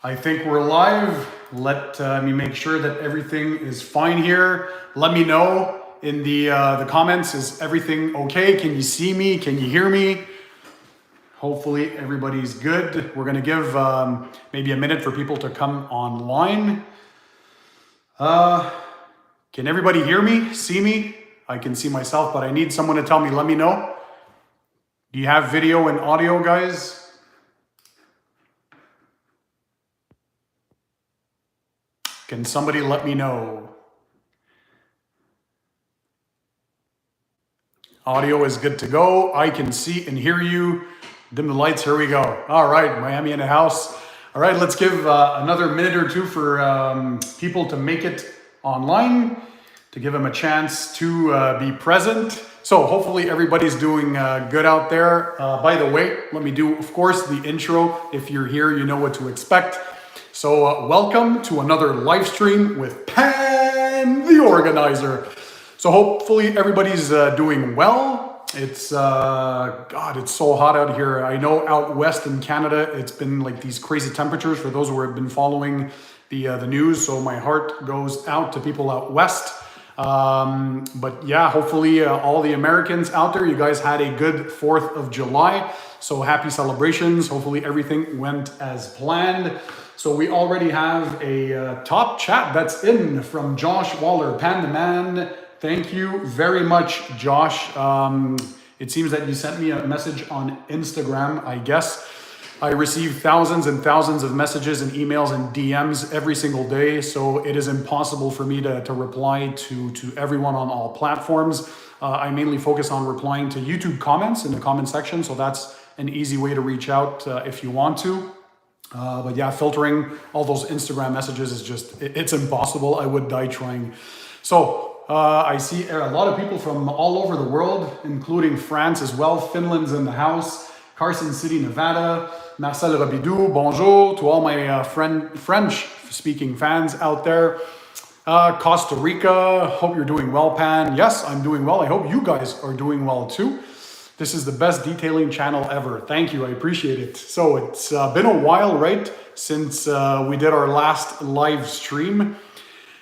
I think we're live. Let me make sure that everything is fine here. Let me know in the comments, is everything okay? Can you see me? Can you hear me? Hopefully everybody's good. We're gonna give maybe a minute for people to come online. Can everybody hear me, see me? I can see myself, but I need someone to tell me, let me know. Do you have video and audio, guys? Can somebody let me know? Audio is good to go. I can see and hear you. Dim the lights, here we go. All right, Miami in the house. All right, let's give another minute or two for people to make it online, to give them a chance to be present. So hopefully everybody's doing good out there. By the way, let me do, of course, the intro. If you're here, you know what to expect. So welcome to another live stream with Pan TheOrganizer. So hopefully everybody's doing well. It's, God, it's so hot out here. I know out west in Canada, it's been like these crazy temperatures for those who have been following the news. So my heart goes out to people out west. But yeah, hopefully all the Americans out there, you guys had a good 4th of July. So happy celebrations. Hopefully everything went as planned. So we already have a top chat that's in from Josh Waller, Pan the Man. Thank you very much, Josh. It seems that you sent me a message on Instagram, I guess. I receive thousands and thousands of messages and emails and DMs every single day, so it is impossible for me to reply to everyone on all platforms. I mainly focus on replying to YouTube comments in the comment section, so that's an easy way to reach out if you want to. But yeah, filtering all those Instagram messages is just, it's impossible. I would die trying. So I see a lot of people from all over the world, including France as well. Finland's in the house. Carson City, Nevada. Marcel Robidou, bonjour to all my French-speaking fans out there. Costa Rica, hope you're doing well, Pan. Yes, I'm doing well. I hope you guys are doing well too. This is the best detailing channel ever. Thank you, I appreciate it. So it's been a while, right, since we did our last live stream.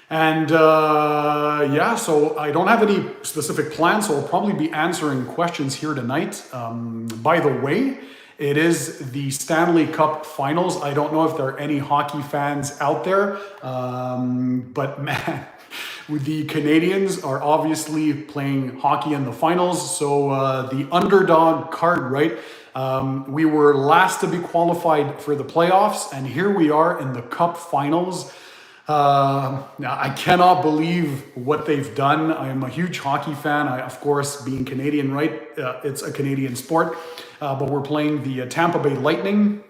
And yeah, so I don't have any specific plans, so I'll probably be answering questions here tonight. By the way, it is the Stanley Cup Finals. I don't know if there are any hockey fans out there, but man, the Canadians are obviously playing hockey in the finals. So the underdog card, right? We were last to be qualified for the playoffs, and here we are in the Cup Finals. I cannot believe what they've done. I am a huge hockey fan. Of course, being Canadian, right? It's a Canadian sport, but we're playing the Tampa Bay Lightning.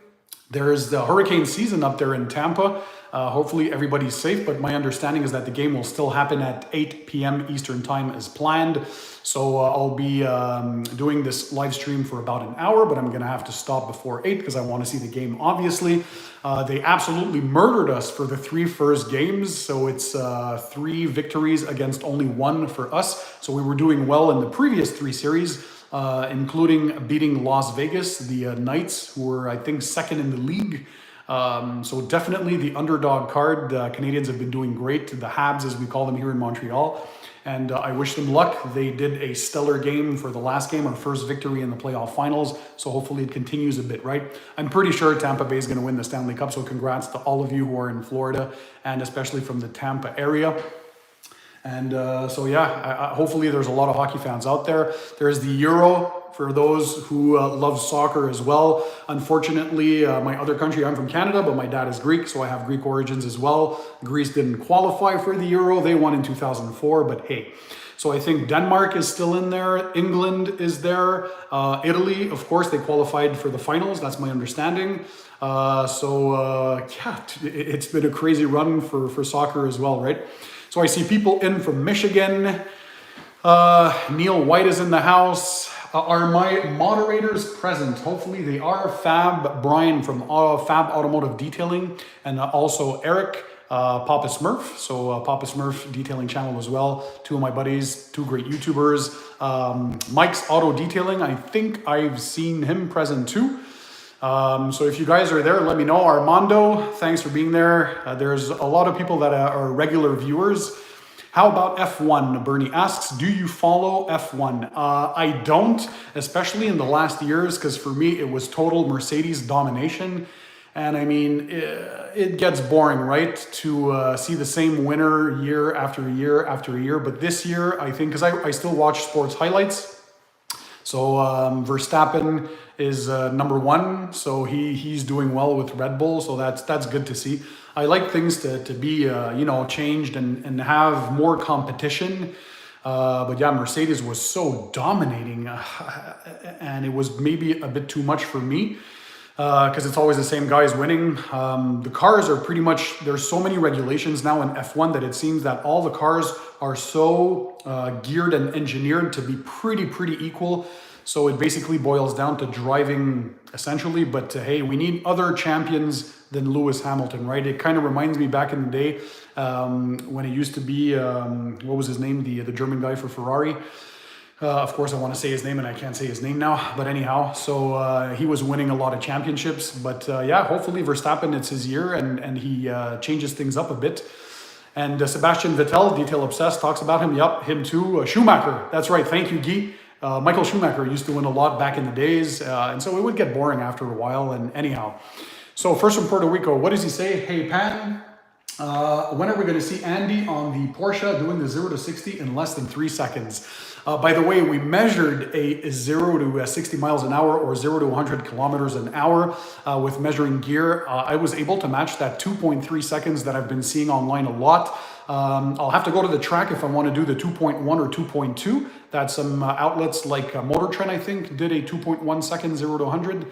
There's the hurricane season up there in Tampa. Hopefully everybody's safe, but my understanding is that the game will still happen at 8 p.m. Eastern time as planned. So I'll be doing this live stream for about an hour, but I'm gonna have to stop before 8 because I want to see the game, obviously. They absolutely murdered us for the 3 first games. So it's 3 victories against only 1 for us. So we were doing well in the previous 3 series. Including beating Las Vegas, the Knights, who were, I think, 2nd in the league. So definitely the underdog card. The Canadians have been doing great. The Habs, as we call them here in Montreal. And I wish them luck. They did a stellar game for the last game, our first victory in the playoff finals. So hopefully it continues a bit, right? I'm pretty sure Tampa Bay is going to win the Stanley Cup. So congrats to all of you who are in Florida and especially from the Tampa area. And so yeah, hopefully there's a lot of hockey fans out there. There's the Euro for those who love soccer as well. Unfortunately, my other country, I'm from Canada, but my dad is Greek, so I have Greek origins as well. Greece didn't qualify for the Euro. They won in 2004, but hey. So I think Denmark is still in there. England is there. Italy, of course, they qualified for the finals. That's my understanding. Yeah, it's been a crazy run for soccer as well, right? So I see people in from Michigan. Neil White is in the house. Are my moderators present? Hopefully they are. Fab Brian from Fab Automotive Detailing, and also Eric, Papa Smurf. So Papa Smurf Detailing Channel as well. 2 of my buddies, 2 great YouTubers. Mike's Auto Detailing, I think I've seen him present too. So if you guys are there, let me know. Armando, thanks for being there. There's a lot of people that are regular viewers. How about F1? Bernie asks, do you follow F1? I don't, especially in the last years, because for me, it was total Mercedes domination. And I mean, it gets boring, right? To see the same winner year after year after year. But this year, I think, because I still watch sports highlights. So Verstappen is number one, so he's doing well with Red Bull, so that's good to see. I like things to be changed and have more competition. But yeah, Mercedes was so dominating, and it was maybe a bit too much for me. Because it's always the same guys winning. The cars are pretty much, there's so many regulations now in F1 that it seems that all the cars are so geared and engineered to be pretty equal. So it basically boils down to driving essentially, but hey, we need other champions than Lewis Hamilton, right? It kind of reminds me back in the day when it used to be, what was his name? The German guy for Ferrari. Of course, I want to say his name and I can't say his name now, but anyhow, so he was winning a lot of championships, but yeah, hopefully Verstappen, it's his year and he changes things up a bit. And Sebastian Vettel, Detail Obsessed, talks about him. Yep, him too. Schumacher, that's right. Thank you, Guy. Michael Schumacher used to win a lot back in the days, and so it would get boring after a while, and anyhow. So first from Puerto Rico, what does he say? Hey, Pan, when are we going to see Andy on the Porsche doing the 0 to 60 in less than 3 seconds? By the way, we measured a 0 to 60 miles an hour or 0 to 100 kilometers an hour with measuring gear. I was able to match that 2.3 seconds that I've been seeing online a lot. I'll have to go to the track if I want to do the 2.1 or 2.2. That some outlets like Motor Trend, I think, did a 2.1 second 0 to 100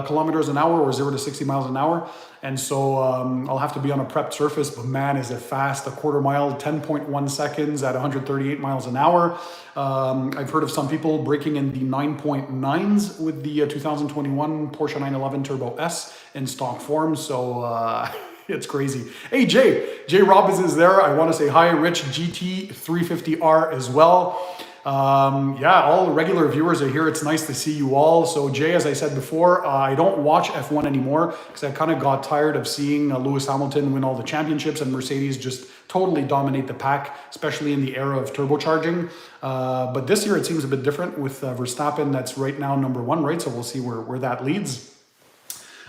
kilometers an hour or 0 to 60 miles an hour. And so I'll have to be on a prepped surface, but man, is it fast. A quarter mile, 10.1 seconds at 138 miles an hour. I've heard of some people breaking in the 9.9s with the 2021 Porsche 911 Turbo S in stock form. So it's crazy. Hey, Jay Robbins is there. I want to say hi. Rich GT350R as well. Yeah, all the regular viewers are here. It's nice to see you all. So Jay, as I said before, I don't watch F1 anymore because I kind of got tired of seeing Lewis Hamilton win all the championships and Mercedes just totally dominate the pack, especially in the era of turbocharging. But this year it seems a bit different with Verstappen. That's right now number one, right? So we'll see where that leads.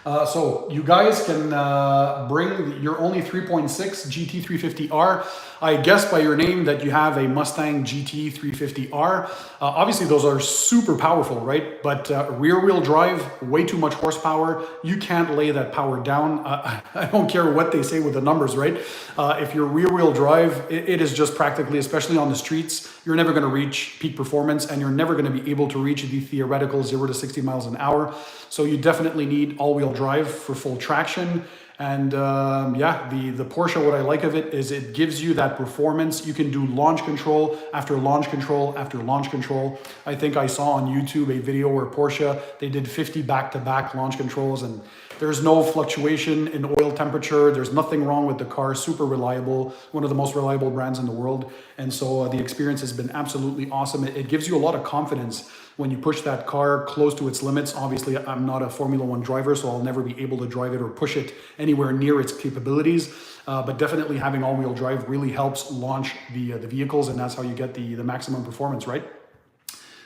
So you guys can bring your only 3.6 GT350R. I guess by your name that you have a Mustang GT350R. Obviously those are super powerful, right? But rear wheel drive, way too much horsepower. You can't lay that power down. I don't care what they say with the numbers, right? If you're rear wheel drive, it is just practically, especially on the streets, you're never going to reach peak performance and you're never going to be able to reach the theoretical 0 to 60 miles an hour. So you definitely need all-wheel drive for full traction. And yeah, the Porsche, what I like of it is it gives you that performance. You can do launch control after launch control after launch control. I think I saw on YouTube a video where Porsche, they did 50 back-to-back launch controls and there's no fluctuation in oil temperature. There's nothing wrong with the car. Super reliable, one of the most reliable brands in the world. And so the experience has been absolutely awesome. It gives you a lot of confidence when you push that car close to its limits. Obviously, I'm not a Formula One driver, so I'll never be able to drive it or push it anywhere near its capabilities. But definitely having all-wheel drive really helps launch the vehicles, and that's how you get the maximum performance, right?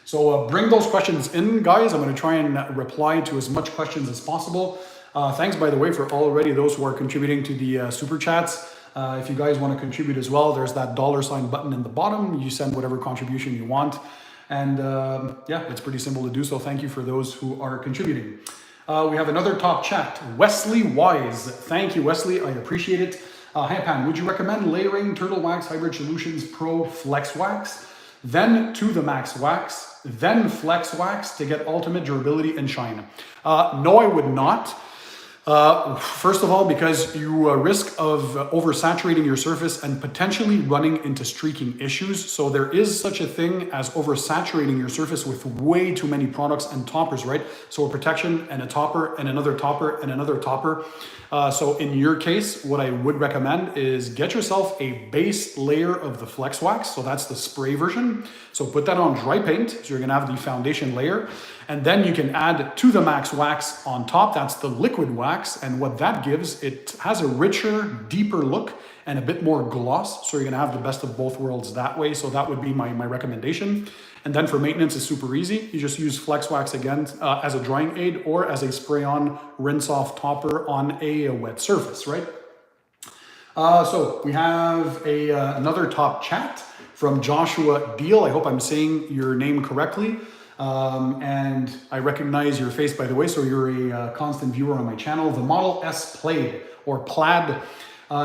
So bring those questions in, guys. I'm going to try and reply to as much questions as possible. Thanks, by the way, for already those who are contributing to the super chats. If you guys want to contribute as well, there's that $ button in the bottom. You send whatever contribution you want. And yeah, it's pretty simple to do. So thank you for those who are contributing. We have another top chat. Wesley Wise. Thank you, Wesley. I appreciate it. Hi, Pan. Would you recommend layering Turtle Wax Hybrid Solutions Pro Flex Wax, then to the Max Wax, then Flex Wax to get ultimate durability and shine? No, I would not. First of all, because you risk of oversaturating your surface and potentially running into streaking issues. So there is such a thing as oversaturating your surface with way too many products and toppers, right? So a protection and a topper and another topper and another topper. So in your case, what I would recommend is get yourself a base layer of the Flex Wax. So that's the spray version. So put that on dry paint. So you're gonna have the foundation layer. And then you can add to the Max Wax on top. That's the liquid wax. And what that gives, it has a richer, deeper look and a bit more gloss. So you're gonna have the best of both worlds that way. So that would be my recommendation. And then for maintenance, it's super easy. You just use Flex Wax again as a drying aid or as a spray-on, rinse-off topper on a wet surface, right? So we have another top chat from Joshua Deal. I hope I'm saying your name correctly. And I recognize your face, by the way, so you're a constant viewer on my channel. The Model S Plaid or Plaid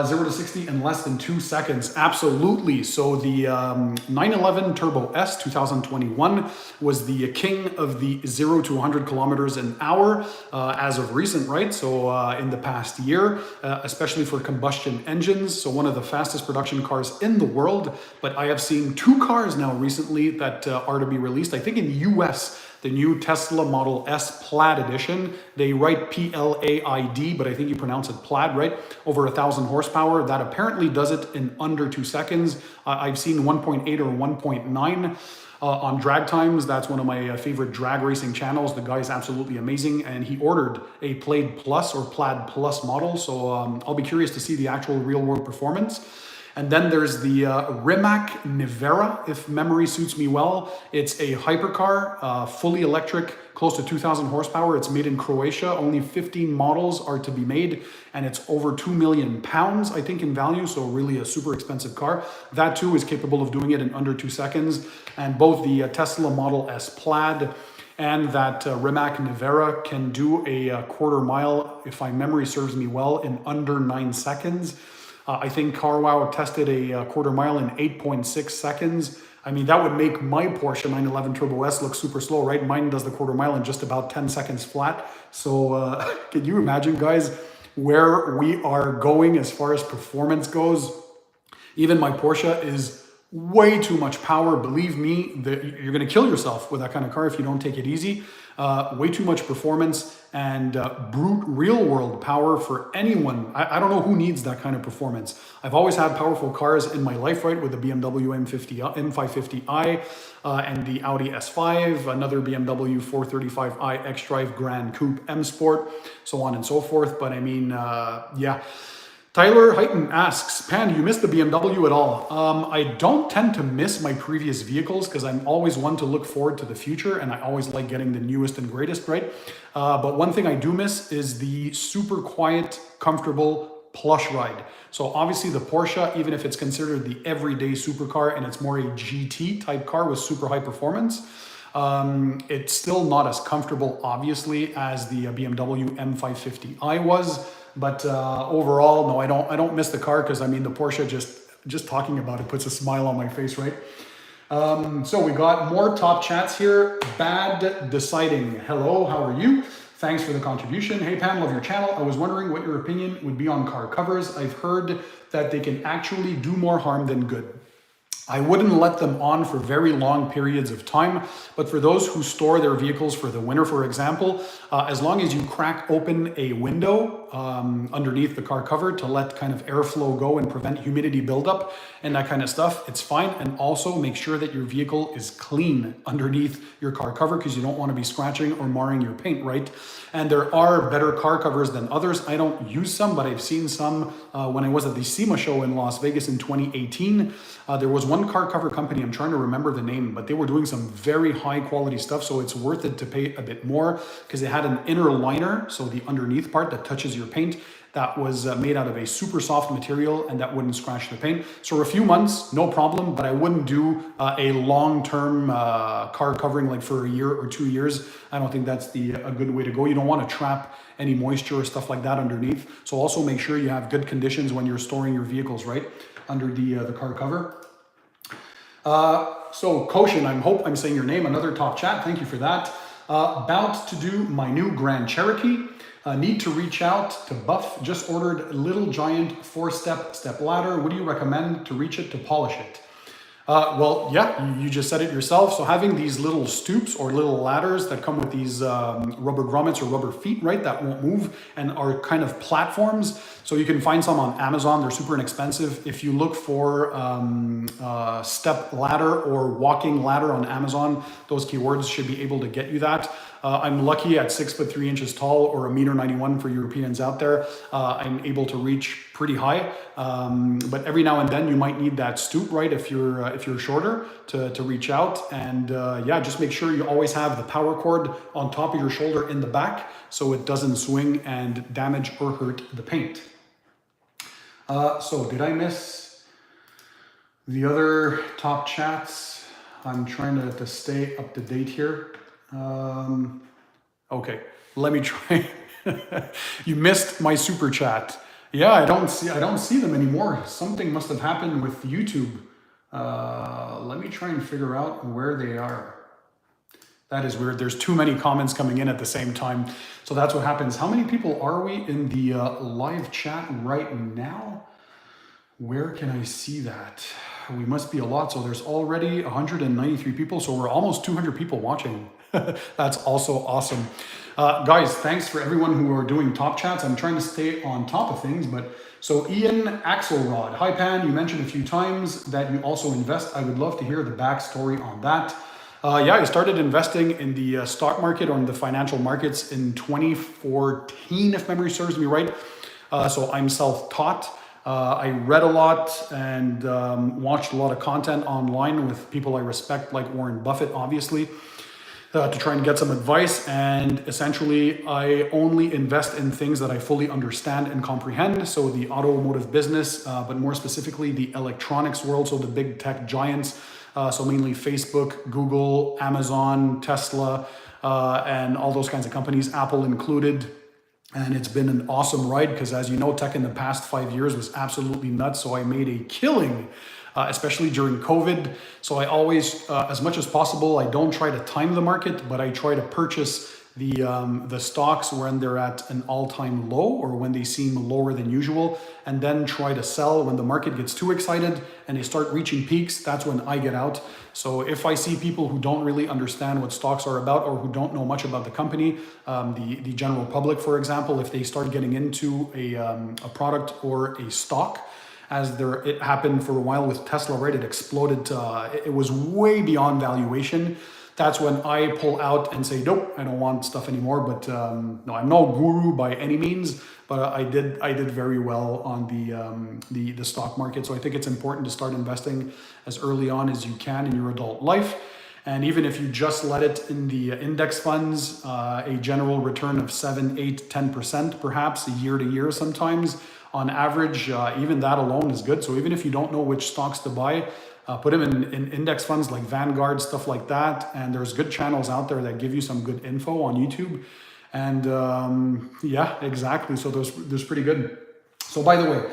0 to 60 in less than 2 seconds. Absolutely. So the 911 Turbo S 2021 was the king of the 0 to 100 kilometers an hour as of recent, right? So in the past year, especially for combustion engines. So one of the fastest production cars in the world. But I have seen 2 cars now recently that are to be released. I think in the US, the new Tesla Model S Plaid edition. They write P-L-A-I-D, but I think you pronounce it Plaid, right? Over 1,000 horsepower. That apparently does it in under 2 seconds. I've seen 1.8 or 1.9 on Drag Times. That's one of my favorite drag racing channels. The guy is absolutely amazing, and he ordered a Plaid Plus or Plaid Plus model. So I'll be curious to see the actual real-world performance. And then there's the Rimac Nevera, if memory suits me well. It's a hypercar, fully electric, close to 2,000 horsepower. It's made in Croatia. Only 15 models are to be made, and it's over 2 million pounds, I think, in value. So really a super expensive car. That too is capable of doing it in under 2 seconds. And both the Tesla Model S Plaid and that Rimac Nevera can do a quarter mile, if my memory serves me well, in under 9 seconds. I think CarWow tested a quarter mile in 8.6 seconds. I mean, that would make my Porsche 911 Turbo S look super slow, right? Mine does the quarter mile in just about 10 seconds flat. So can you imagine, guys, where we are going as far as performance goes? Even my Porsche is way too much power. Believe me, that you're going to kill yourself with that kind of car if you don't take it easy. Way too much performance and brute real world power for anyone. I don't know who needs that kind of performance. I've always had powerful cars in my life, right? With the BMW M550i and the Audi S5, another BMW 435i xDrive Grand Coupe M Sport, so on and so forth. But I mean, yeah. Tyler Heighton asks, Pan, do you miss the BMW at all? I don't tend to miss my previous vehicles because I'm always one to look forward to the future, and I always like getting the newest and greatest, right? But one thing I do miss is the super quiet, comfortable plush ride. So obviously the Porsche, even if it's considered the everyday supercar and it's more a GT type car with super high performance, it's still not as comfortable, obviously, as the BMW M550i was. But overall, no, I don't miss the car because I mean the Porsche just talking about it puts a smile on my face, right? So we got more top chats here. Bad Deciding. Hello, how are you? Thanks for the contribution. Hey Pan, love your channel. I was wondering what your opinion would be on car covers. I've heard that they can actually do more harm than good. I wouldn't let them on for very long periods of time, but for those who store their vehicles for the winter, for example, as long as you crack open a window underneath the car cover to let kind of airflow go and prevent humidity buildup and that kind of stuff, it's fine. And also make sure that your vehicle is clean underneath your car cover because you don't want to be scratching or marring your paint, right? And there are better car covers than others. I don't use some, but I've seen some when I was at the SEMA show in Las Vegas in 2018. There was one car cover company, I'm trying to remember the name, but they were doing some very high quality stuff. So it's worth it to pay a bit more because it had an inner liner. So the underneath part that touches your paint, that was made out of a super soft material and that wouldn't scratch the paint. So for a few months, no problem, but I wouldn't do a long-term car covering like for a year or 2 years. I don't think that's a good way to go. You don't want to trap any moisture or stuff like that underneath. So also make sure you have good conditions when you're storing your vehicles, right? Under the car cover. So Koshin, I hope I'm saying your name, another top chat. Thank you for that. About to do my new Grand Cherokee. Need to reach out to Buff. Just ordered Little Giant 4-step ladder. What do you recommend to reach it to polish it? Well, yeah, you just said it yourself. So having these little stoops or little ladders that come with these rubber grommets or rubber feet, right, that won't move and are kind of platforms. So you can find some on Amazon. They're super inexpensive. If you look for step ladder or walking ladder on Amazon, those keywords should be able to get you that. I'm lucky at 6'3" tall or 1.91 m for Europeans out there. I'm able to reach pretty high, but every now and then you might need that stoop, right? If you're shorter to reach out, and yeah, just make sure you always have the power cord on top of your shoulder in the back so it doesn't swing and damage or hurt the paint. So did I miss the other top chats? I'm trying to stay up to date here. Okay, let me try. You missed my super chat. Yeah, I don't see them anymore. Something must have happened with YouTube. Let me try and figure out where they are. That is weird. There's too many comments coming in at the same time. So that's what happens. How many people are we in the live chat right now? Where can I see that? We must be a lot. So there's already 193 people. So we're almost 200 people watching. That's also awesome. Guys, thanks for everyone who are doing top chats. I'm trying to stay on top of things, but so Ian Axelrod. Hi Pan, you mentioned a few times that you also invest. I would love to hear the backstory on that. Yeah, I started investing in the stock market or in the financial markets in 2014, if memory serves me right. So I'm self-taught. I read a lot and watched a lot of content online with people I respect, like Warren Buffett, obviously, to try and get some advice. And essentially, I only invest in things that I fully understand and comprehend. So the automotive business, but more specifically, the electronics world, so the big tech giants. So mainly Facebook, Google, Amazon, Tesla, and all those kinds of companies, Apple included. And it's been an awesome ride because, as you know, tech in the past 5 years was absolutely nuts. So I made a killing, especially during COVID. So I always, as much as possible, I don't try to time the market, but I try to purchase the stocks when they're at an all-time low or when they seem lower than usual, and then try to sell when the market gets too excited and they start reaching peaks. That's when I get out. So if I see people who don't really understand what stocks are about or who don't know much about the company, the general public, for example, if they start getting into a product or a stock, it happened for a while with Tesla, right? It exploded. It was way beyond valuation. That's when I pull out and say, nope, I don't want stuff anymore. But no, I'm no guru by any means, but I did very well on the stock market. So I think it's important to start investing as early on as you can in your adult life. And even if you just let it in the index funds, a general return of 7, 8, 10% perhaps year to year sometimes on average, even that alone is good. So even if you don't know which stocks to buy, put them in index funds like Vanguard, stuff like that. And there's good channels out there that give you some good info on YouTube. And yeah, exactly. So those pretty good. So by the way,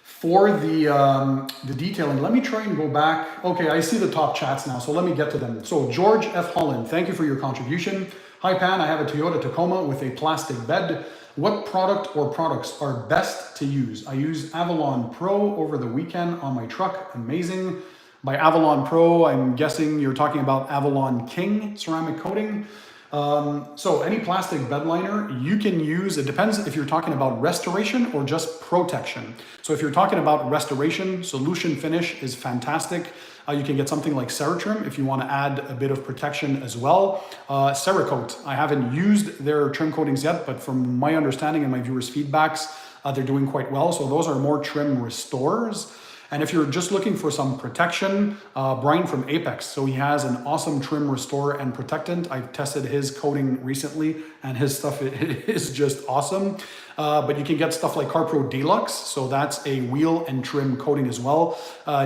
for the detailing, let me try and go back. Okay, I see the top chats now. So let me get to them. So George F. Holland, thank you for your contribution. Hi Pan, I have a Toyota Tacoma with a plastic bed. What product or products are best to use? I use Avalon Pro over the weekend on my truck. Amazing. By Avalon Pro, I'm guessing you're talking about Avalon King ceramic coating. So any plastic bed liner you can use, it depends if you're talking about restoration or just protection. So if you're talking about restoration, Solution Finish is fantastic. You can get something like Ceratrim if you want to add a bit of protection as well. Cerakote, I haven't used their trim coatings yet, but from my understanding and my viewers' feedbacks, they're doing quite well. So those are more trim restorers. And if you're just looking for some protection, Brian from Apex. So he has an awesome trim restore and protectant. I've tested his coating recently and his stuff is just awesome. But you can get stuff like CarPro Deluxe. So that's a wheel and trim coating as well.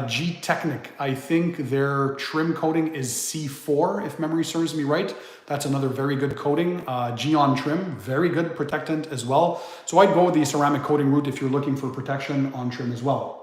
G-Technic, I think their trim coating is C4, if memory serves me right. That's another very good coating. Geon Trim, very good protectant as well. So I'd go with the ceramic coating route if you're looking for protection on trim as well.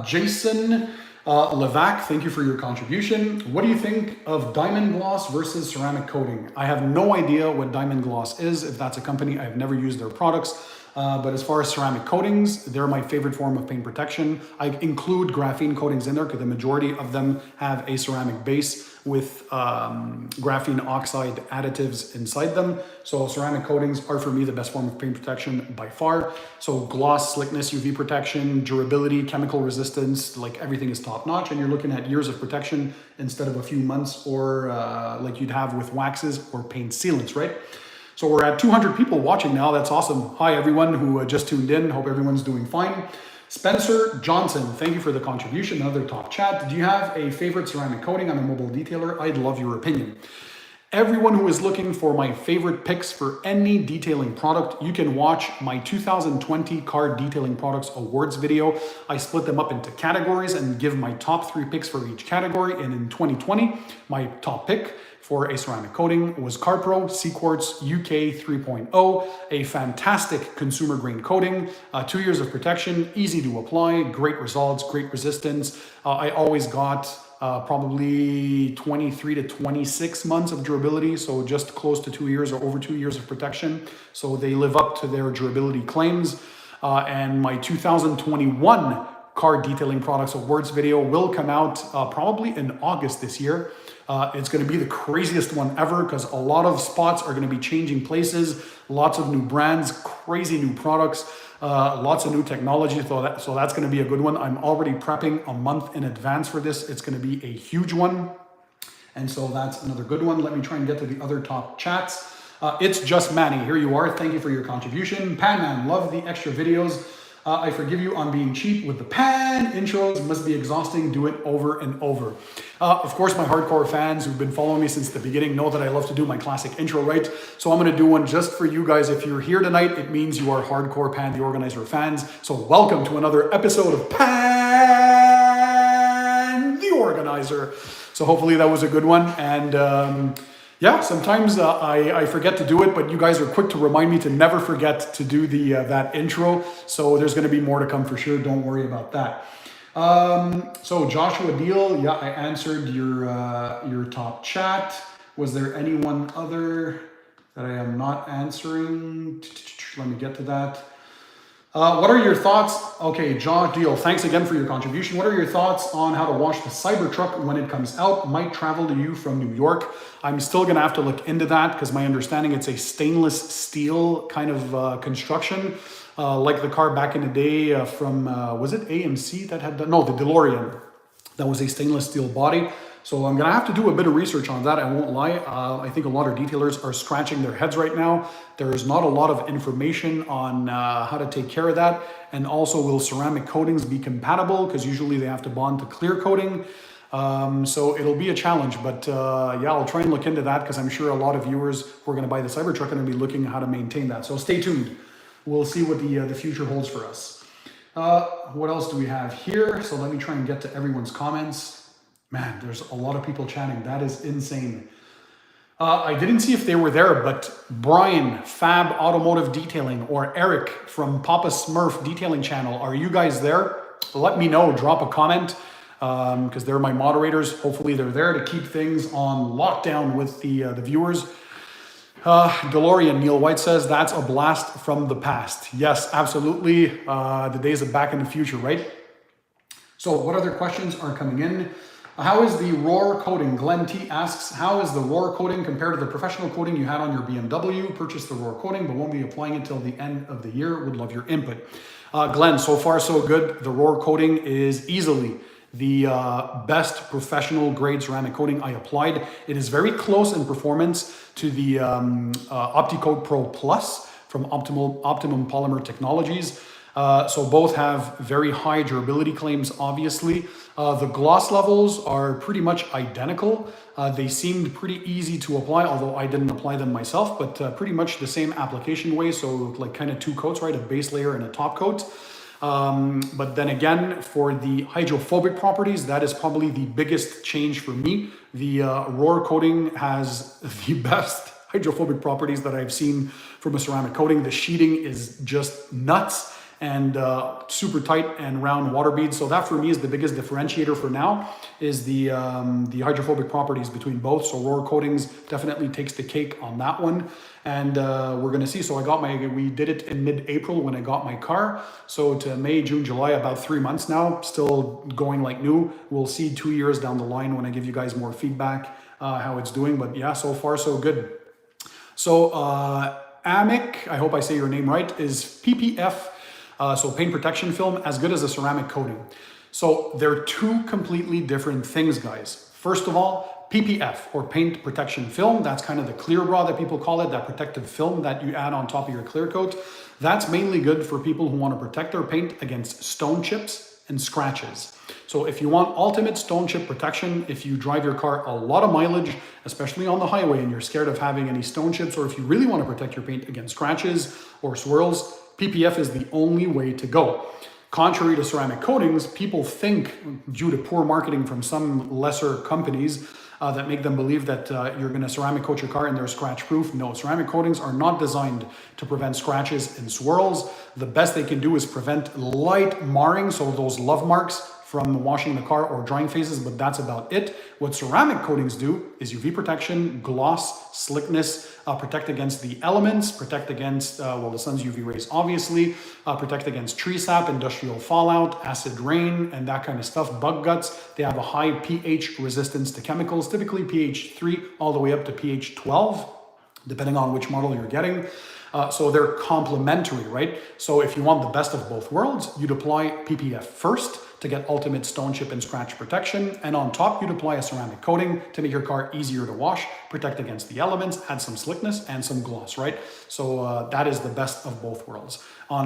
Jason Levac, thank you for your contribution. What do you think of diamond gloss versus ceramic coating? I have no idea what diamond gloss is. If that's a company, I've never used their products. But as far as ceramic coatings, they're my favorite form of paint protection. I include graphene coatings in there because the majority of them have a ceramic base with graphene oxide additives inside them. So ceramic coatings are for me the best form of paint protection by far. So gloss, slickness, UV protection, durability, chemical resistance, like everything is top notch, and you're looking at years of protection instead of a few months or like you'd have with waxes or paint sealants, right? So we're at 200 people watching now. That's awesome. Hi, everyone who just tuned in. Hope everyone's doing fine. Spencer Johnson, thank you for the contribution. Another top chat. Do you have a favorite ceramic coating? I'm a mobile detailer. I'd love your opinion. Everyone who is looking for my favorite picks for any detailing product, you can watch my 2020 car detailing products awards video. I split them up into categories and give my top 3 picks for each category. And in 2020, my top pick for a ceramic coating was CarPro C-Quartz UK 3.0, a fantastic consumer grade coating, 2 years of protection, easy to apply, great results, great resistance. I always got probably 23 to 26 months of durability, so just close to 2 years or over 2 years of protection. So they live up to their durability claims. And my 2021 car detailing products awards video will come out probably in August this year. It's going to be the craziest one ever because a lot of spots are going to be changing places, lots of new brands, crazy new products, lots of new technology. So that's going to be a good one. I'm already prepping a month in advance for this. It's going to be a huge one. And so that's another good one. Let me try and get to the other top chats. It's just Manny. Here you are. Thank you for your contribution. Pan, love the extra videos. I forgive you on being cheap with the Pan intros. It must be exhausting. Do it over and over. Of course, my hardcore fans who've been following me since the beginning know that I love to do my classic intro, right? So I'm going to do one just for you guys. If you're here tonight, it means you are hardcore Pan TheOrganizer fans. So welcome to another episode of Pan TheOrganizer. So hopefully that was a good one. And yeah, sometimes I forget to do it, but you guys are quick to remind me to never forget to do the that intro. So there's going to be more to come for sure. Don't worry about that. So Joshua Deal, yeah, I answered your top chat. Was there anyone other that I am not answering? Let me get to that. What are your thoughts? Okay, Josh Deal, thanks again for your contribution. What are your thoughts on how to wash the Cybertruck when it comes out? Might travel to you from New York. I'm still going to have to look into that because my understanding it's a stainless steel kind of construction, like the car back in the day from, was it AMC that had done? No, the DeLorean. That was a stainless steel body. So I'm going to have to do a bit of research on that. I won't lie. I think a lot of detailers are scratching their heads right now. There is not a lot of information on how to take care of that. And also, will ceramic coatings be compatible? Because usually they have to bond to clear coating. So it'll be a challenge. But yeah, I'll try and look into that because I'm sure a lot of viewers who are going to buy the Cybertruck are going to be looking at how to maintain that. So stay tuned. We'll see what the future holds for us. What else do we have here? So let me try and get to everyone's comments. Man, there's a lot of people chatting. That is insane. I didn't see if they were there, but Brian, Fab Automotive Detailing, or Eric from Papa Smurf Detailing Channel, are you guys there? Let me know. Drop a comment because they're my moderators. Hopefully they're there to keep things on lockdown with the viewers. DeLorean, Neil White says, that's a blast from the past. Yes, absolutely. The days of back in the future, right? So what other questions are coming in? How is the roar coating? Glenn T asks, how is the roar coating compared to the professional coating you had on your BMW? Purchased the roar coating, but won't be applying it till the end of the year. Would love your input. Glenn, so far so good. The roar coating is easily the best professional grade ceramic coating I applied. It is very close in performance to the OptiCoat Pro Plus from Optimum Polymer Technologies. So both have very high durability claims, obviously. The gloss levels are pretty much identical. They seemed pretty easy to apply, although I didn't apply them myself, but pretty much the same application way. So like kind of 2 coats, right? A base layer and a top coat. But then again, for the hydrophobic properties, that is probably the biggest change for me. The roar coating has the best hydrophobic properties that I've seen from a ceramic coating. The sheeting is just nuts. and super tight and round water beads. So that for me is the biggest differentiator for now, is the hydrophobic properties between both. So Aurora Coatings definitely takes the cake on that one. And we're gonna see. So we did it in mid-April when I got my car. So to May, June, July, about 3 months now, still going like new. We'll see 2 years down the line when I give you guys more feedback, how it's doing. But yeah, so far so good. So Amic, I hope I say your name right, is PPF, so paint protection film, as good as a ceramic coating. So they're two completely different things, guys. First of all, PPF, or paint protection film, that's kind of the clear bra that people call it, that protective film that you add on top of your clear coat. That's mainly good for people who want to protect their paint against stone chips and scratches. So if you want ultimate stone chip protection, if you drive your car a lot of mileage, especially on the highway, and you're scared of having any stone chips, or if you really want to protect your paint against scratches or swirls, PPF is the only way to go. Contrary to ceramic coatings, people think, due to poor marketing from some lesser companies, that make them believe that you're going to ceramic coat your car and they're scratch proof. No, ceramic coatings are not designed to prevent scratches and swirls. The best they can do is prevent light marring, so those love marks from washing the car or drying phases, but that's about it. What ceramic coatings do is UV protection, gloss, slickness, protect against the elements, protect against, the sun's UV rays, obviously, protect against tree sap, industrial fallout, acid rain, and that kind of stuff, bug guts. They have a high pH resistance to chemicals, typically pH 3 all the way up to pH 12, depending on which model you're getting. So they're complementary, right? So if you want the best of both worlds, you'd apply PPF first to get ultimate stone chip and scratch protection. And on top, you'd apply a ceramic coating to make your car easier to wash, protect against the elements, add some slickness and some gloss, right? So that is the best of both worlds.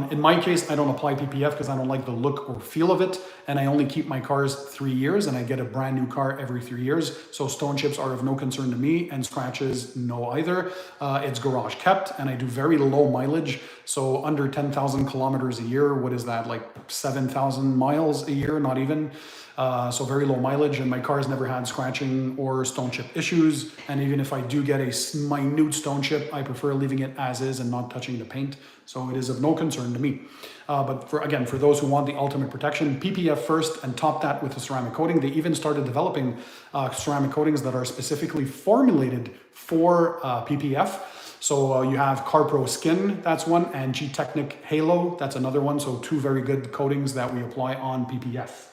In my case, I don't apply PPF because I don't like the look or feel of it. And I only keep my cars 3 years, and I get a brand new car every 3 years. So stone chips are of no concern to me, and scratches, no either. It's garage kept, and I do very low mileage. So under 10,000 kilometers a year. What is that, like 7,000 miles a year? Not even. So very low mileage, and my car's never had scratching or stone chip issues. And even if I do get a minute stone chip, I prefer leaving it as is and not touching the paint. So it is of no concern to me. But for those who want the ultimate protection, PPF first and top that with a ceramic coating. They even started developing ceramic coatings that are specifically formulated for PPF. So you have CarPro Skin, that's one, and G-Technic Halo, that's another one. So two very good coatings that we apply on PPF.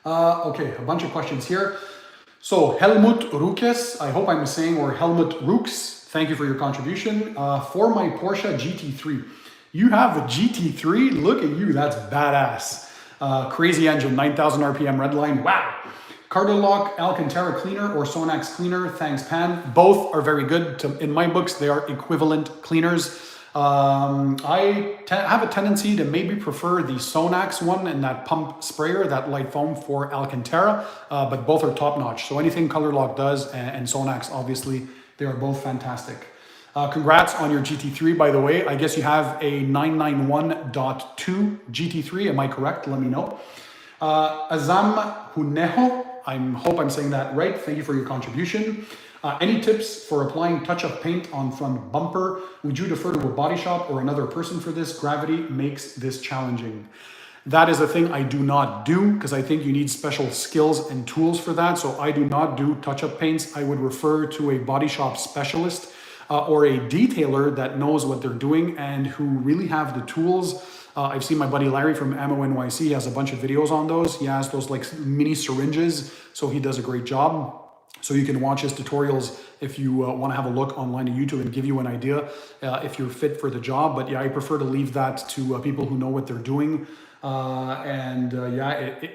Okay, a bunch of questions here. So Helmut Rukes, I hope I'm saying, or Helmut Rukes, thank you for your contribution. For my Porsche GT3, you have a GT3, look at you, that's badass. Crazy engine, 9,000 RPM redline, wow. Cardilock Alcantara cleaner or Sonax cleaner, thanks Pan. Both are very good. In my books, they are equivalent cleaners. I have a tendency to maybe prefer the Sonax one and that pump sprayer, that light foam for Alcantara, but both are top notch. So anything Colorlock does, and Sonax, obviously, they are both fantastic. Congrats on your GT3, by the way. I guess you have a 991.2 GT3, am I correct? Let me know. Azam Huneho, I hope I'm saying that right. Thank you for your contribution. Any tips for applying touch-up paint on front bumper? Would you defer to a body shop or another person for this? Gravity makes this challenging. That is a thing I do not do because I think you need special skills and tools for that. So I do not do touch-up paints. I would refer to a body shop specialist or a detailer that knows what they're doing and who really have the tools. I've seen my buddy Larry from Ammo NYC. He has a bunch of videos on those. He has those like mini syringes, so he does a great job. So you can watch his tutorials if you want to have a look online on YouTube and give you an idea if you're fit for the job. But yeah, I prefer to leave that to people who know what they're doing.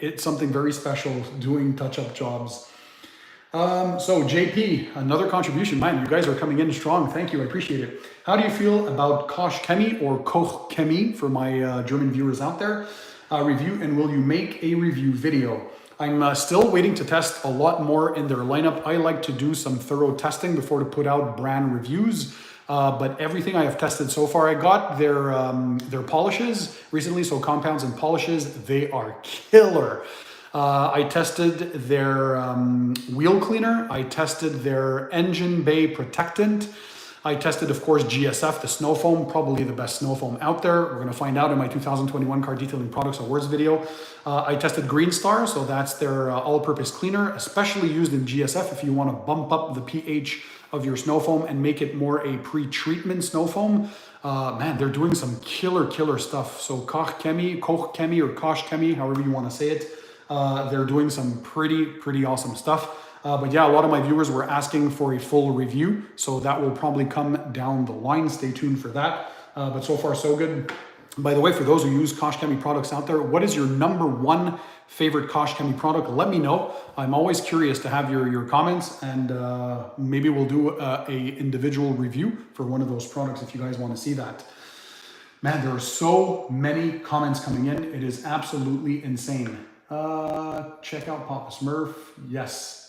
It's something very special doing touch-up jobs. So JP, another contribution. Man, you guys are coming in strong. Thank you, I appreciate it. How do you feel about Koch Chemie or Koch Chemie for my German viewers out there? Review, and will you make a review video? I'm still waiting to test a lot more in their lineup. I like to do some thorough testing before to put out brand reviews. But everything I have tested so far, I got their polishes recently. So compounds and polishes, they are killer. I tested their wheel cleaner. I tested their engine bay protectant. I tested, of course, GSF, the snow foam, probably the best snow foam out there. We're going to find out in my 2021 Car Detailing Products Awards video. I tested Green Star, so that's their all-purpose cleaner, especially used in GSF if you want to bump up the pH of your snow foam and make it more a pre-treatment snow foam. Man, they're doing some killer stuff. So Koch Chemie, or Koch Chemie, however you want to say it, they're doing some pretty awesome stuff. But yeah, a lot of my viewers were asking for a full review, so that will probably come down the line. Stay tuned for that. But so far, so good. By the way, for those who use Koch Chemie products out there, what is your #1 favorite Koch Chemie product? Let me know. I'm always curious to have your comments, and maybe we'll do a individual review for one of those products if you guys want to see that. Man, there are so many comments coming in. It is absolutely insane. Check out Papa Smurf. Yes.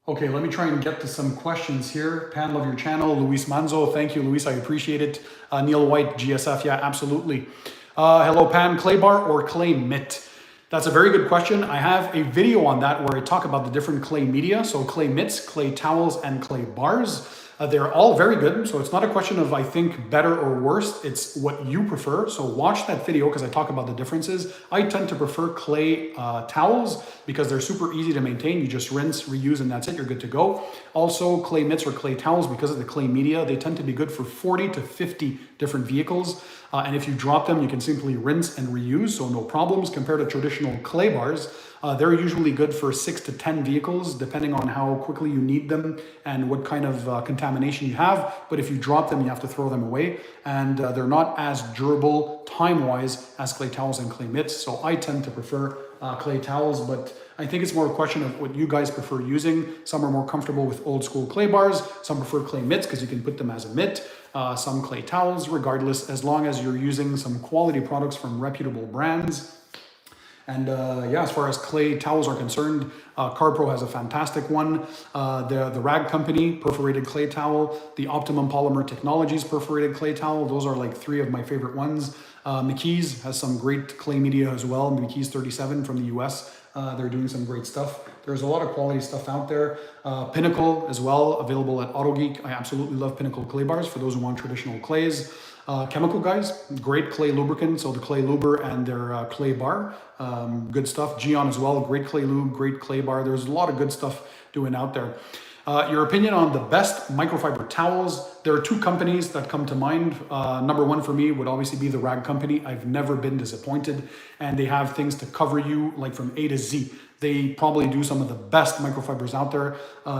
Okay, let me try and get to some questions here. Pan, love your channel. Luis Manzo, thank you, Luis. I appreciate it. Neil White, GSF, yeah, absolutely. Hello, Pan, clay bar or clay mitt? That's a very good question. I have a video on that where I talk about the different clay media. So clay mitts, clay towels, and clay bars. They're all very good. So it's not a question of, I think, better or worse. It's what you prefer. So watch that video because I talk about the differences. I tend to prefer clay towels because they're super easy to maintain. You just rinse, reuse, and that's it. You're good to go. Also, clay mitts or clay towels, because of the clay media, they tend to be good for 40 to 50 different vehicles. And if you drop them, you can simply rinse and reuse, so no problems. Compared to traditional clay bars, they're usually good for 6 to 10 vehicles, depending on how quickly you need them and what kind of contamination you have. But if you drop them, you have to throw them away. And they're not as durable time-wise as clay towels and clay mitts. So I tend to prefer clay towels, but I think it's more a question of what you guys prefer using. Some are more comfortable with old school clay bars. Some prefer clay mitts because you can put them as a mitt. Some clay towels, regardless, as long as you're using some quality products from reputable brands. And yeah, as far as clay towels are concerned, CarPro has a fantastic one. The Rag Company perforated clay towel, the Optimum Polymer Technologies perforated clay towel. Those are like 3 of my favorite ones. McKee's has some great clay media as well. McKee's 37 from the US. They're doing some great stuff. There's a lot of quality stuff out there. Pinnacle as well, available at AutoGeek. I absolutely love Pinnacle clay bars for those who want traditional clays. Chemical Guys, great clay lubricant, so the clay luber and their clay bar, good stuff. Geon as well, great clay lube, great clay bar. There's a lot of good stuff doing out there. Your opinion on the best microfiber towels? There are 2 companies that come to mind. #1 for me would obviously be the Rag Company. I've never been disappointed, and they have things to cover you like from A to Z. They probably do some of the best microfibers out there.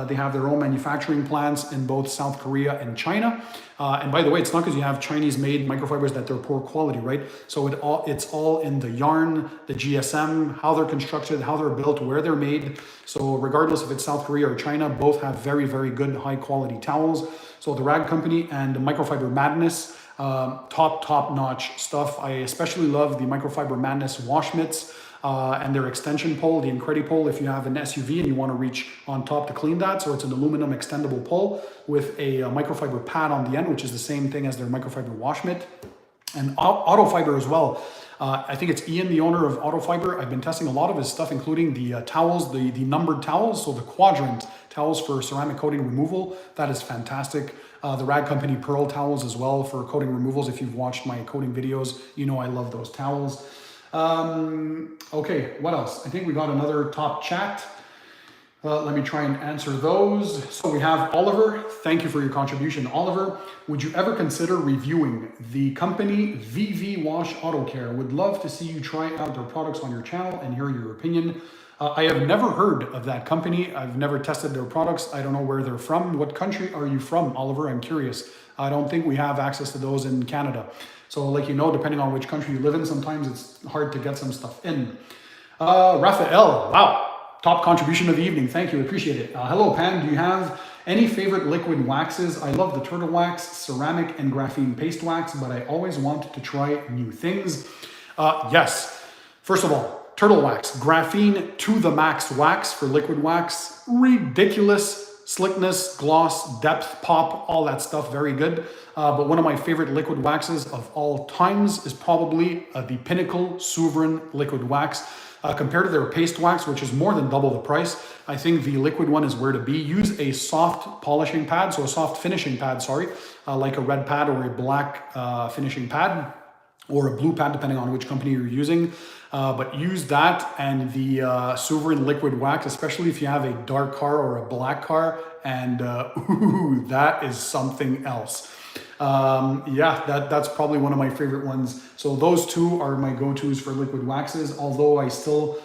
They have their own manufacturing plants in both South Korea and China. And by the way, it's not because you have Chinese-made microfibers that they're poor quality, right? So it's all in the yarn, the GSM, how they're constructed, how they're built, where they're made. So regardless if it's South Korea or China, both have very good high-quality towels. So the Rag Company and the Microfiber Madness, top-notch stuff. I especially love the Microfiber Madness wash mitts. And their extension pole, the Incredi pole, if you have an SUV and you want to reach on top to clean that. So it's an aluminum extendable pole with a microfiber pad on the end, which is the same thing as their microfiber wash mitt. And Autofiber as well. I think it's Ian, the owner of Autofiber. I've been testing a lot of his stuff, including the towels, the numbered towels. So the quadrant towels for ceramic coating removal. That is fantastic. The Rag Company Pearl towels as well for coating removals. If you've watched my coating videos, you know I love those towels. Okay, what else? I think we got another top chat. Let me try and answer those. So we have Oliver. Thank you for your contribution, Oliver. Would you ever consider reviewing the company VV Wash Auto Care? Would love to see you try out their products on your channel and hear your opinion. I have never heard of that company. I've never tested their products. I don't know where they're from. What country are you from, Oliver? I'm curious. I don't think we have access to those in Canada. So like you know, depending on which country you live in, sometimes it's hard to get some stuff in. Raphael, wow, top contribution of the evening. Thank you, appreciate it. Hello, Pan, do you have any favorite liquid waxes? I love the turtle wax, ceramic, and graphene paste wax, but I always want to try new things. Yes, first of all, turtle wax, graphene to the max wax for liquid wax, ridiculous. slickness, gloss, depth, pop, all that stuff, very good. But one of my favorite liquid waxes of all times is probably the Pinnacle Sovereign Liquid Wax. Compared to their paste wax, which is more than double the price, I think the liquid one is where to be. Use a soft polishing pad, so a soft finishing pad, sorry, like a red pad or a black finishing pad, or a blue pad, depending on which company you're using. But use that and the Sovereign Liquid Wax, especially if you have a dark car or a black car, and ooh, that is something else. Yeah, that's probably one of my favorite ones. So those two are my go-tos for liquid waxes, although I still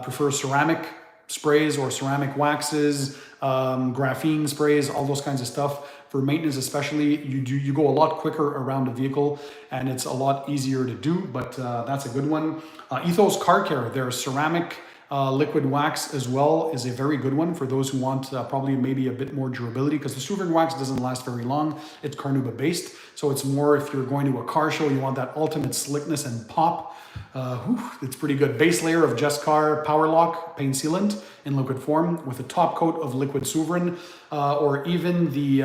prefer ceramic sprays or ceramic waxes, graphene sprays, all those kinds of stuff. For maintenance especially, you go a lot quicker around a vehicle and it's a lot easier to do, but that's a good one. Ethos Car Care, their ceramic liquid wax as well is a very good one for those who want probably maybe a bit more durability, because the Sovereign wax doesn't last very long. It's carnauba based, so it's more if you're going to a car show, you want that ultimate slickness and pop. It's pretty good. Base layer of Just Car Power Lock paint sealant in liquid form with a top coat of liquid Sovereign, or even the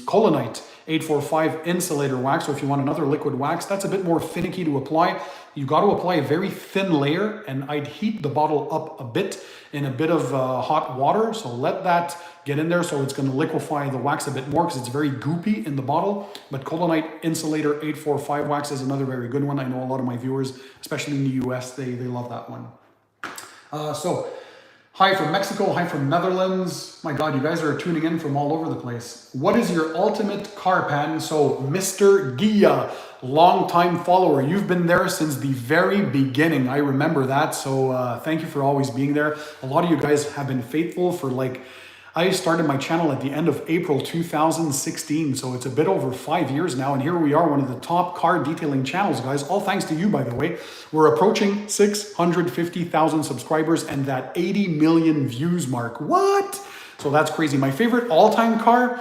Colonite 845 insulator wax. So if you want another liquid wax that's a bit more finicky to apply, you got to apply a very thin layer, and I'd heat the bottle up a bit in a bit of hot water. So let that get in there, so it's going to liquefy the wax a bit more because it's very goopy in the bottle. But Colonite Insulator 845 wax is another very good one. I know a lot of my viewers, especially in the US, they love that one. So hi from Mexico, hi from Netherlands. My God, you guys are tuning in from all over the place. What is your ultimate car pan? So Mr. Gia, long-time follower. You've been there since the very beginning. I remember that. So thank you for always being there. A lot of you guys have been faithful for I started my channel at the end of April 2016, so it's a bit over 5 years now, and here we are, one of the top car detailing channels, guys. All thanks to you, by the way. We're approaching 650,000 subscribers and that 80 million views mark. What? So that's crazy. My favorite all-time car,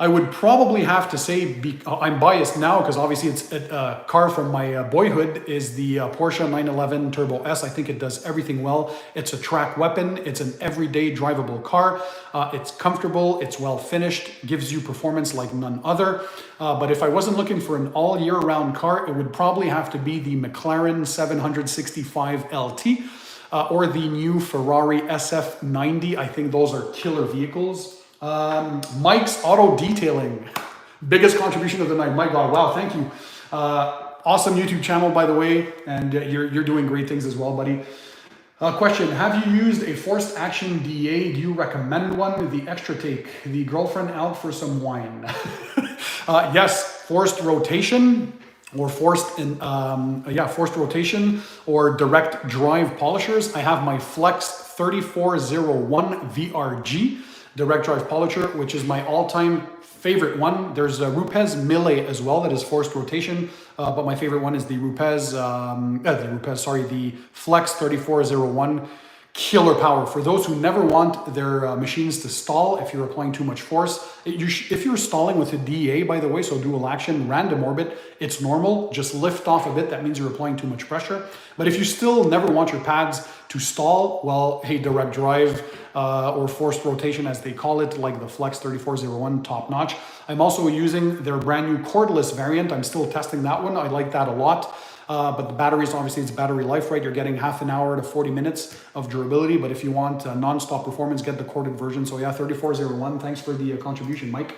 I would probably have to say, I'm biased now because obviously it's a car from my boyhood, is the Porsche 911 Turbo S. I think it does everything well. It's a track weapon. It's an everyday drivable car. It's comfortable. It's well finished. Gives you performance like none other. But if I wasn't looking for an all year round car, it would probably have to be the McLaren 765 LT or the new Ferrari SF90. I think those are killer vehicles. Mike's Auto Detailing, biggest contribution of the night. My God, wow, thank you. Awesome YouTube channel, by the way, and you're doing great things as well, buddy. Question, have you used a forced action DA? Do you recommend one? The Extra Take, the girlfriend out for some wine. Yes, forced rotation or forced rotation or direct drive polishers. I have my Flex 3401 VRG. Direct drive polisher, which is my all-time favorite one. There's a Rupes Millet as well that is forced rotation, but my favorite one is the the Flex 3401. Killer power. For those who never want their machines to stall if you're applying too much force. If you're stalling with a DA, by the way, so dual action, random orbit, it's normal. Just lift off a bit. That means you're applying too much pressure. But if you still never want your pads to stall, well, hey, direct drive or forced rotation, as they call it, like the Flex 3401, top notch. I'm also using their brand new cordless variant. I'm still testing that one. I like that a lot. But the batteries, obviously, it's battery life, right? You're getting half an hour to 40 minutes of durability. But if you want non-stop performance, get the corded version. So yeah, 3401. Thanks for the contribution, Mike.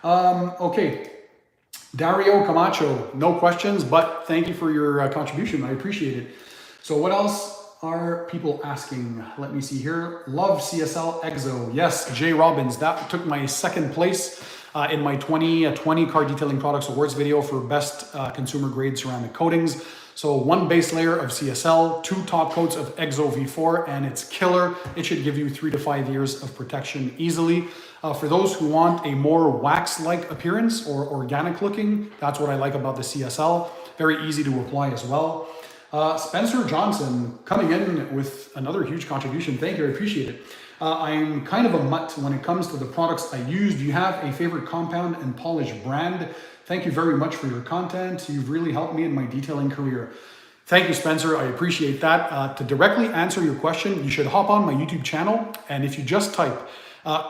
Okay. Dario Camacho, no questions, but thank you for your contribution. I appreciate it. So what else are people asking? Let me see here. Love CSL Exo. Yes, Jay Robbins. That took my second place in my 2020 Car Detailing Products Awards video for best consumer grade ceramic coatings. So one base layer of CSL, 2 top coats of Exo V4, and it's killer. It should give you 3 to 5 years of protection easily. For those who want a more wax-like appearance or organic looking, that's what I like about the CSL. Very easy to apply as well. Spencer Johnson coming in with another huge contribution. Thank you, I appreciate it. I'm kind of a mutt when it comes to the products I use. Do you have a favorite compound and polish brand? Thank you very much for your content. You've really helped me in my detailing career. Thank you, Spencer. I appreciate that. To directly answer your question, you should hop on my YouTube channel. And if you just type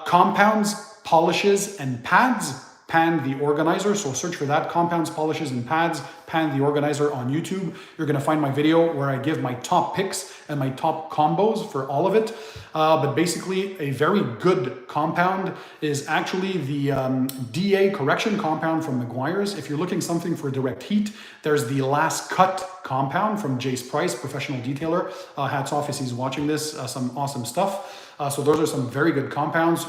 Compounds, polishes, and pads, Pan TheOrganizer. So search for that, compounds, polishes, and pads, Pan TheOrganizer on YouTube. You're gonna find my video where I give my top picks and my top combos for all of it. But basically, a very good compound is actually the DA correction compound from Meguiar's. If you're looking something for direct heat, there's the Last Cut compound from Jace Price, professional detailer. Hats off if he's watching this, some awesome stuff. So those are some very good compounds.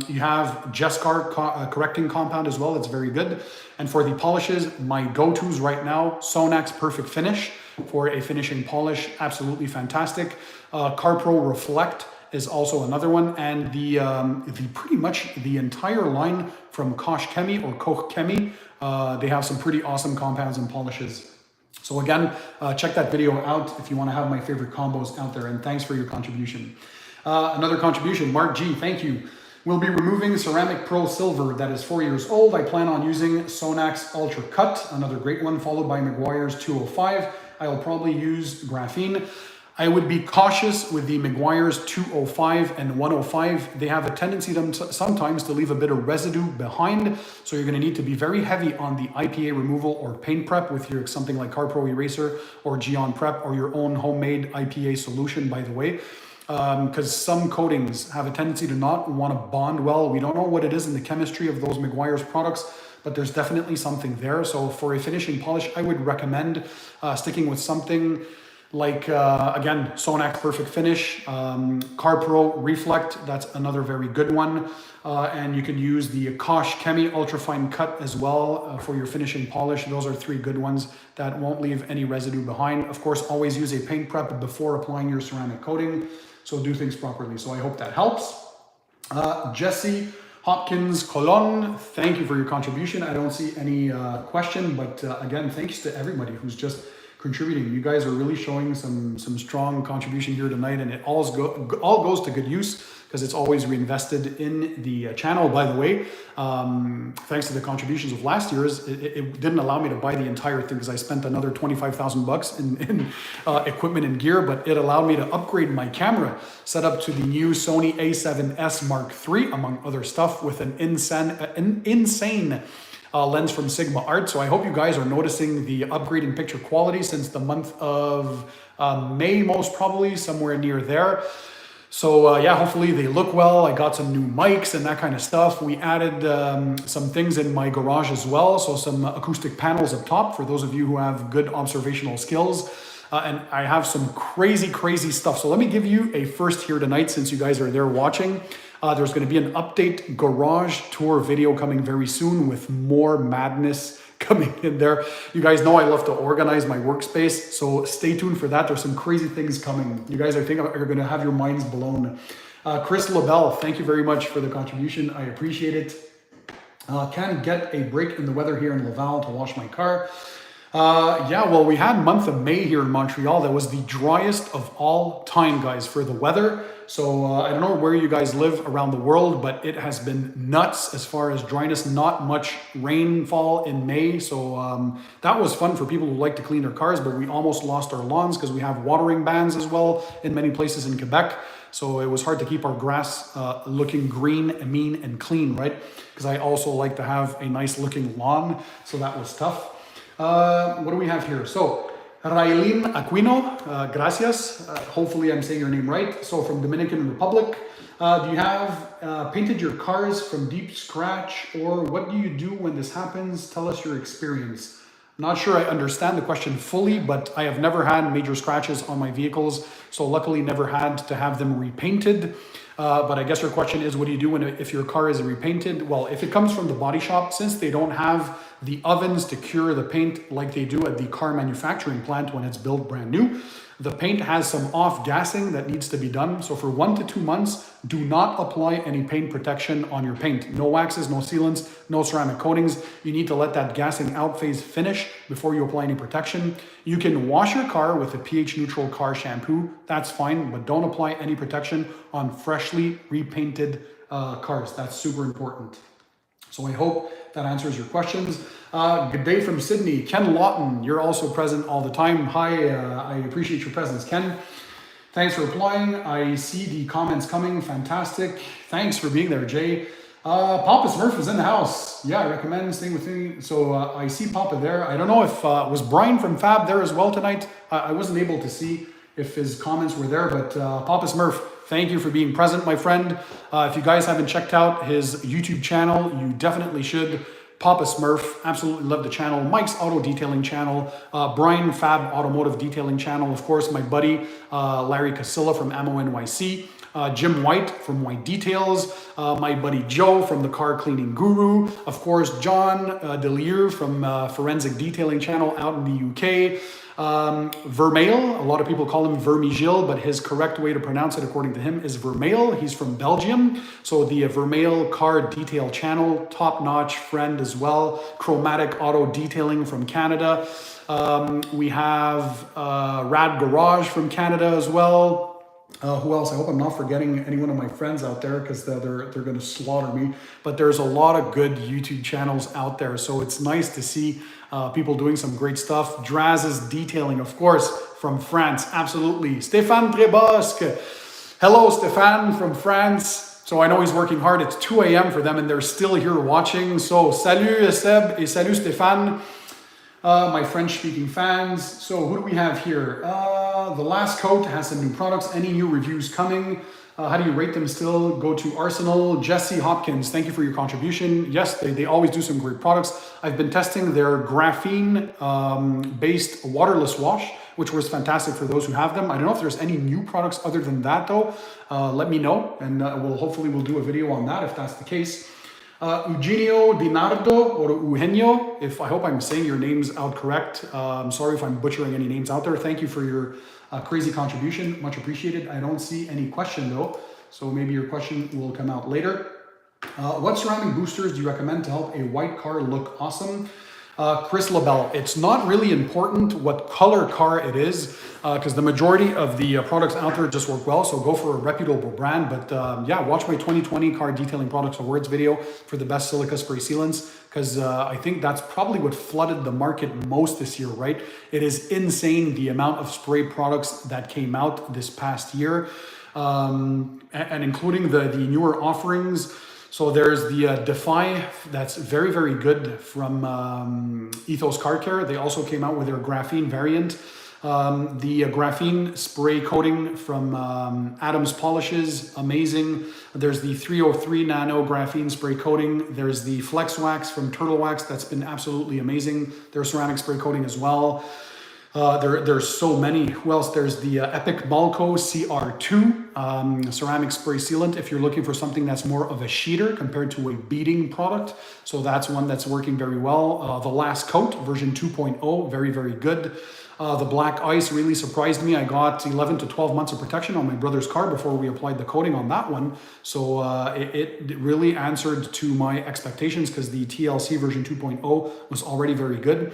You have Jescar correcting compound as well. It's very good. And for the polishes, my go-tos right now, Sonac's Perfect Finish for a finishing polish. Absolutely fantastic. CarPro Reflect is also another one. And the pretty much the entire line from Koch Chemie or Koch Chemie, they have some pretty awesome compounds and polishes. So again, check that video out if you want to have my favorite combos out there. And thanks for your contribution. Another contribution, Mark G, thank you. We'll be removing Ceramic Pro Silver that is 4 years old. I plan on using Sonac's Ultra Cut, another great one, followed by Meguiar's 205. I'll probably use graphene. I would be cautious with the Meguiar's 205 and 105. They have a tendency sometimes to leave a bit of residue behind. So you're gonna need to be very heavy on the IPA removal or paint prep with your something like CarPro Eraser or Geon Prep or your own homemade IPA solution, by the way. Because some coatings have a tendency to not want to bond well. We don't know what it is in the chemistry of those Meguiar's products, but there's definitely something there. So for a finishing polish, I would recommend sticking with something like, again, Sonac's Perfect Finish, CarPro Reflect, that's another very good one. And you can use the Koch Chemie Ultrafine Cut as well for your finishing polish. Those are three good ones that won't leave any residue behind. Of course, always use a paint prep before applying your ceramic coating. So do things properly. So I hope that helps. Jesse Hopkins Colon, thank you for your contribution. I don't see any question, but again, thanks to everybody who's just contributing. You guys are really showing some strong contribution here tonight, and it all goes to good use because it's always reinvested in the channel. By the way, thanks to the contributions of last year's, it didn't allow me to buy the entire thing because I spent another 25,000 bucks in equipment and gear, but it allowed me to upgrade my camera, set up to the new Sony A7S Mark III, among other stuff, with an insane lens from Sigma Art. So I hope you guys are noticing the upgrade in picture quality since the month of May, most probably, somewhere near there. So yeah, hopefully they look well. I got some new mics and that kind of stuff. We added some things in my garage as well. So some acoustic panels up top for those of you who have good observational skills. And I have some crazy stuff. So let me give you a first here tonight since you guys are there watching. There's going to be an update garage tour video coming very soon with more madness coming in there. You guys know I love to organize my workspace, so stay tuned for that. There's some crazy things coming. You guys, I think, are going to have your minds blown. Chris LaBelle, thank you very much for the contribution. I appreciate it. Can get a break in the weather here in Laval to wash my car. Yeah, well, we had month of May here in Montreal. That was the driest of all time, guys, for the weather. So I don't know where you guys live around the world, but it has been nuts as far as dryness. Not much rainfall in May. So that was fun for people who like to clean their cars, but we almost lost our lawns because we have watering bans as well in many places in Quebec. So it was hard to keep our grass looking green, mean, and clean, right? Because I also like to have a nice looking lawn. So that was tough. What do we have here? So Raylin Aquino, gracias. Hopefully I'm saying your name right. So from Dominican Republic, do you have painted your cars from deep scratch, or what do you do when this happens? Tell us your experience. Not sure I understand the question fully, but I have never had major scratches on my vehicles. So luckily never had to have them repainted. But I guess your question is, what do you do if your car is repainted? Well, if it comes from the body shop, since they don't have the ovens to cure the paint like they do at the car manufacturing plant when it's built brand new, the paint has some off-gassing that needs to be done. So for 1 to 2 months, do not apply any paint protection on your paint. No waxes, no sealants, no ceramic coatings. You need to let that gassing out phase finish before you apply any protection. You can wash your car with a pH neutral car shampoo. That's fine, but don't apply any protection on freshly repainted cars. That's super important. So I hope that answers your questions. Good day from Sydney. Ken Lawton, you're also present all the time. Hi, I appreciate your presence, Ken. Thanks for replying. I see the comments coming. Fantastic. Thanks for being there, Jay. Papa Smurf is in the house. Yeah, I recommend staying with me. So I see Papa there. I don't know if was Brian from Fab there as well tonight. I wasn't able to see if his comments were there, but Papa Smurf, thank you for being present, my friend. If you guys haven't checked out his YouTube channel, you definitely should. Papa Smurf, absolutely love the channel. Mike's Auto Detailing channel. Brian Fab Automotive Detailing channel. Of course, my buddy Larry Casilla from Ammo NYC. Jim White from White Details, my buddy Joe from the Car Cleaning Guru, of course John Delier from Forensic Detailing Channel out in the UK, Vermeil, a lot of people call him Vermigil, but his correct way to pronounce it according to him is Vermeil. He's from Belgium, so the Vermeil Car Detail Channel, top-notch friend as well. Chromatic Auto Detailing from Canada. We have Rad Garage from Canada as well. Who else? I hope I'm not forgetting any one of my friends out there because they're going to slaughter me. But there's a lot of good YouTube channels out there. So it's nice to see people doing some great stuff. Draz's Detailing, of course, from France. Absolutely. Stéphane Trebosque. Hello, Stéphane from France. So I know he's working hard. It's 2 a.m. for them and they're still here watching. So salut Seb et salut Stéphane. My French-speaking fans. So who do we have here? The Last Coat has some new products. Any new reviews coming? How do you rate them still? Go to Arsenal. Jesse Hopkins, thank you for your contribution. Yes, they always do some great products. I've been testing their graphene-based waterless wash, which was fantastic for those who have them. I don't know if there's any new products other than that though. Let me know and hopefully we'll do a video on that if that's the case. Eugenio Dinardo or Eugenio, I hope I'm saying your names out correct. I'm sorry if I'm butchering any names out there. Thank you for your crazy contribution, much appreciated. I don't see any question though, so maybe your question will come out later. What ceramic boosters do you recommend to help a white car look awesome? Chris LaBelle, it's not really important what color car it is because the majority of the products out there just work well, so go for a reputable brand. But yeah, watch my 2020 car detailing products awards video for the best silica spray sealants because I think that's probably what flooded the market most this year, right? It is insane the amount of spray products that came out this past year and including the newer offerings. So there's the Defy, that's very, very good from Ethos Car Care. They also came out with their graphene variant. The graphene spray coating from Adams Polishes, amazing. There's the 303 Nano graphene spray coating. There's the Flex Wax from Turtle Wax, that's been absolutely amazing. Their ceramic spray coating as well. There's so many. Who else? There's the Epic Balco CR2 ceramic spray sealant if you're looking for something that's more of a sheeter compared to a beading product. So that's one that's working very well. The Last Coat version 2.0, very, very good. The Black Ice really surprised me. I got 11 to 12 months of protection on my brother's car before we applied the coating on that one. So it really answered to my expectations because the TLC version 2.0 was already very good.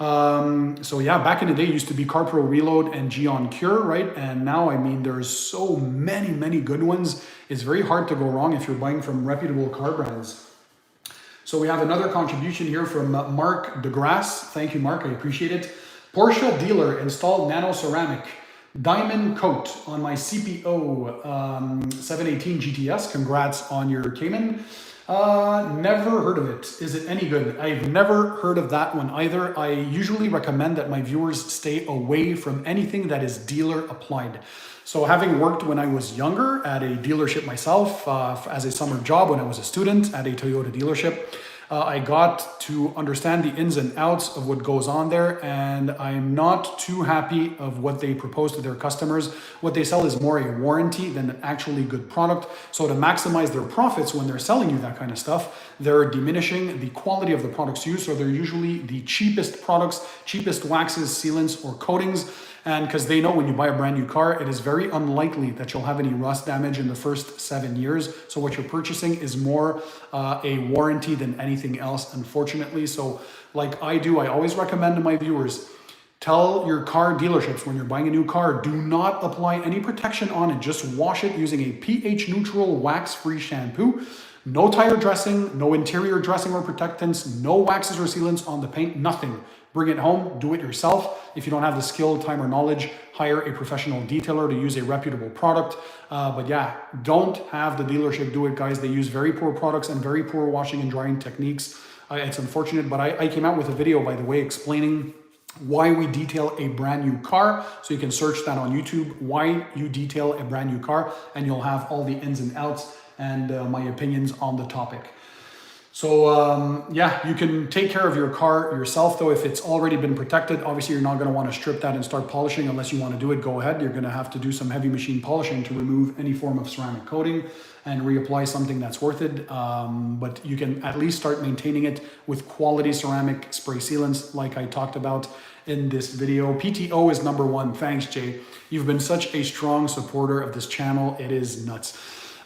So yeah, back in the day it used to be CarPro Reload and Geon Cure, right? And now, I mean, there's so many good ones. It's very hard to go wrong if you're buying from reputable car brands. So we have another contribution here from Mark DeGrasse. Thank you, Mark, I appreciate it. Porsche dealer installed nano ceramic diamond coat on my CPO 718 GTS. Congrats on your Cayman. Never heard of it. Is it any good? I've never heard of that one either. I usually recommend that my viewers stay away from anything that is dealer applied. So having worked when I was younger at a dealership myself, as a summer job when I was a student at a Toyota dealership, I got to understand the ins and outs of what goes on there, and I'm not too happy of what they propose to their customers. What they sell is more a warranty than an actually good product. So to maximize their profits when they're selling you that kind of stuff, they're diminishing the quality of the products used. So they're usually the cheapest products, cheapest waxes, sealants, or coatings. And because they know when you buy a brand new car, it is very unlikely that you'll have any rust damage in the first 7 years. So what you're purchasing is more a warranty than anything else, unfortunately. So like I do, I always recommend to my viewers, tell your car dealerships when you're buying a new car, do not apply any protection on it. Just wash it using a pH neutral wax-free shampoo. No tire dressing, no interior dressing or protectants, no waxes or sealants on the paint, nothing. bring it home, do it yourself. If you don't have the skill, time, or knowledge, hire a professional detailer to use a reputable product. But yeah, don't have the dealership do it, guys. They use very poor products and very poor washing and drying techniques. It's unfortunate, but I came out with a video, by the way, explaining why we detail a brand new car. So you can search that on YouTube, why you detail a brand new car, and you'll have all the ins and outs and my opinions on the topic. So yeah, you can take care of your car yourself though. If it's already been protected, obviously you're not going to want to strip that and start polishing unless you want to do it. Go ahead. You're going to have to do some heavy machine polishing to remove any form of ceramic coating and reapply something that's worth it. But you can at least start maintaining it with quality ceramic spray sealants like I talked about in this video. PTO is number one. Thanks, Jay. You've been such a strong supporter of this channel. It is nuts.